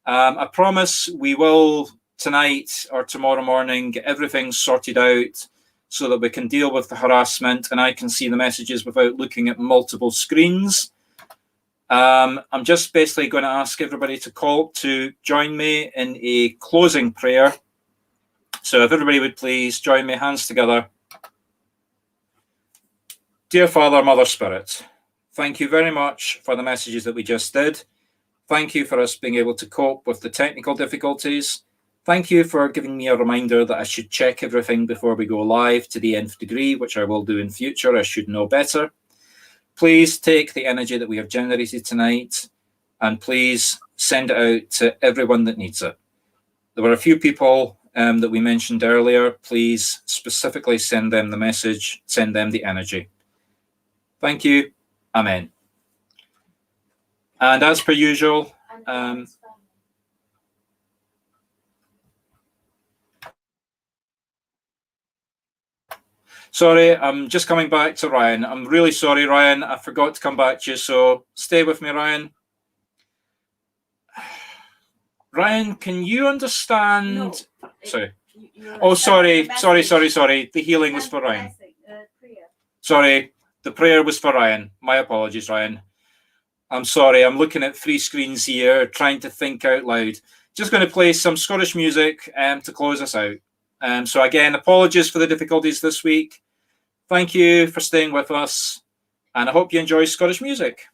I promise we will tonight or tomorrow morning get everything sorted out so that we can deal with the harassment and I can see the messages without looking at multiple screens. I'm just basically going to ask everybody to join me in a closing prayer. So if everybody would please join me, hands together. Dear Father, Mother, Spirit, thank you very much for the messages that we just did. Thank you for us being able to cope with the technical difficulties. Thank you for giving me a reminder that I should check everything before we go live to the nth degree, which I will do in future. I should know better. Please take the energy that we have generated tonight and please send it out to everyone that needs it. There were a few people that we mentioned earlier. Please specifically send them the message, send them the energy. Thank you. Amen. And as per usual, sorry, I'm just coming back to Ryan. I'm really sorry, Ryan. I forgot to come back to you, so stay with me, Ryan. Ryan, can you understand? No, sorry. Oh, sorry. The healing was for Ryan. Sorry, the prayer was for Ryan. My apologies, Ryan. I'm sorry. I'm looking at 3 screens here, trying to think out loud. Just going to play some Scottish music to close us out. So again, apologies for the difficulties this week. Thank you for staying with us, and I hope you enjoy Scottish music.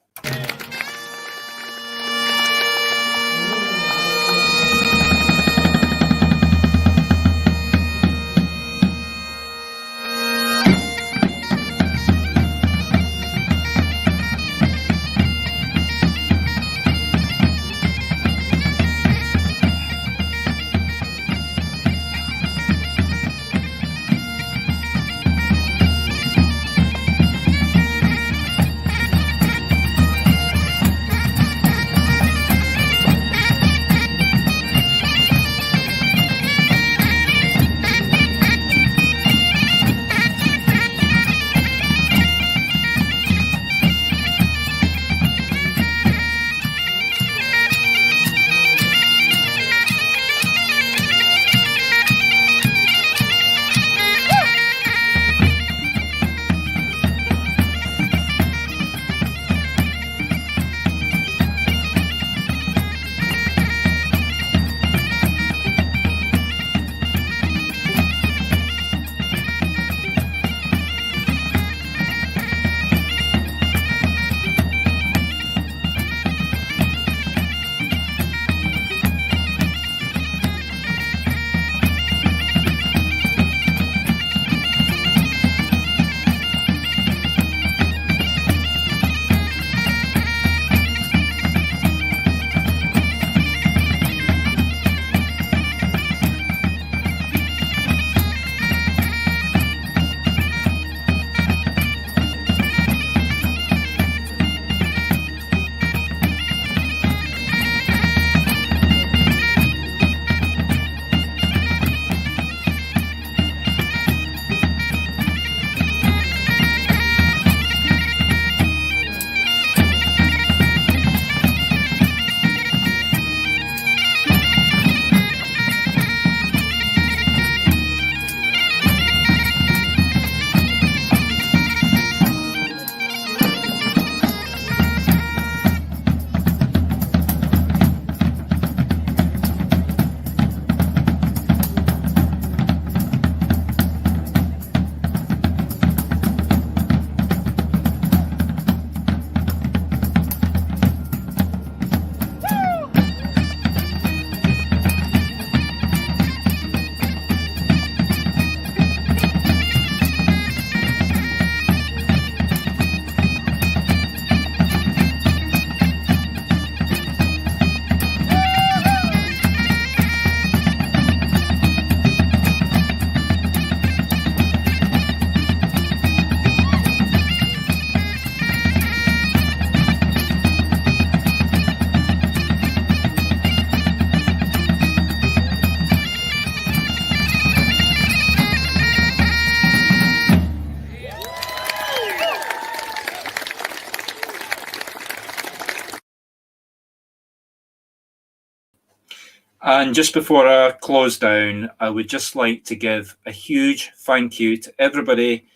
And just before I close down, I would just like to give a huge thank you to everybody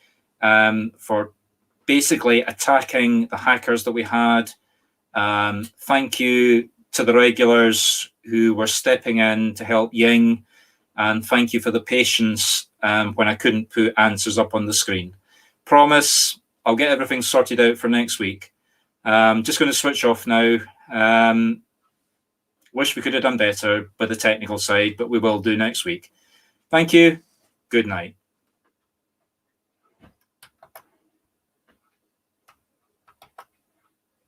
for basically attacking the hackers that we had. Thank you to the regulars who were stepping in to help Ying, and thank you for the patience when I couldn't put answers up on the screen. Promise, I'll get everything sorted out for next week. Just going to switch off now. Wish we could have done better with the technical side, but we will do next week. Thank you. Good night.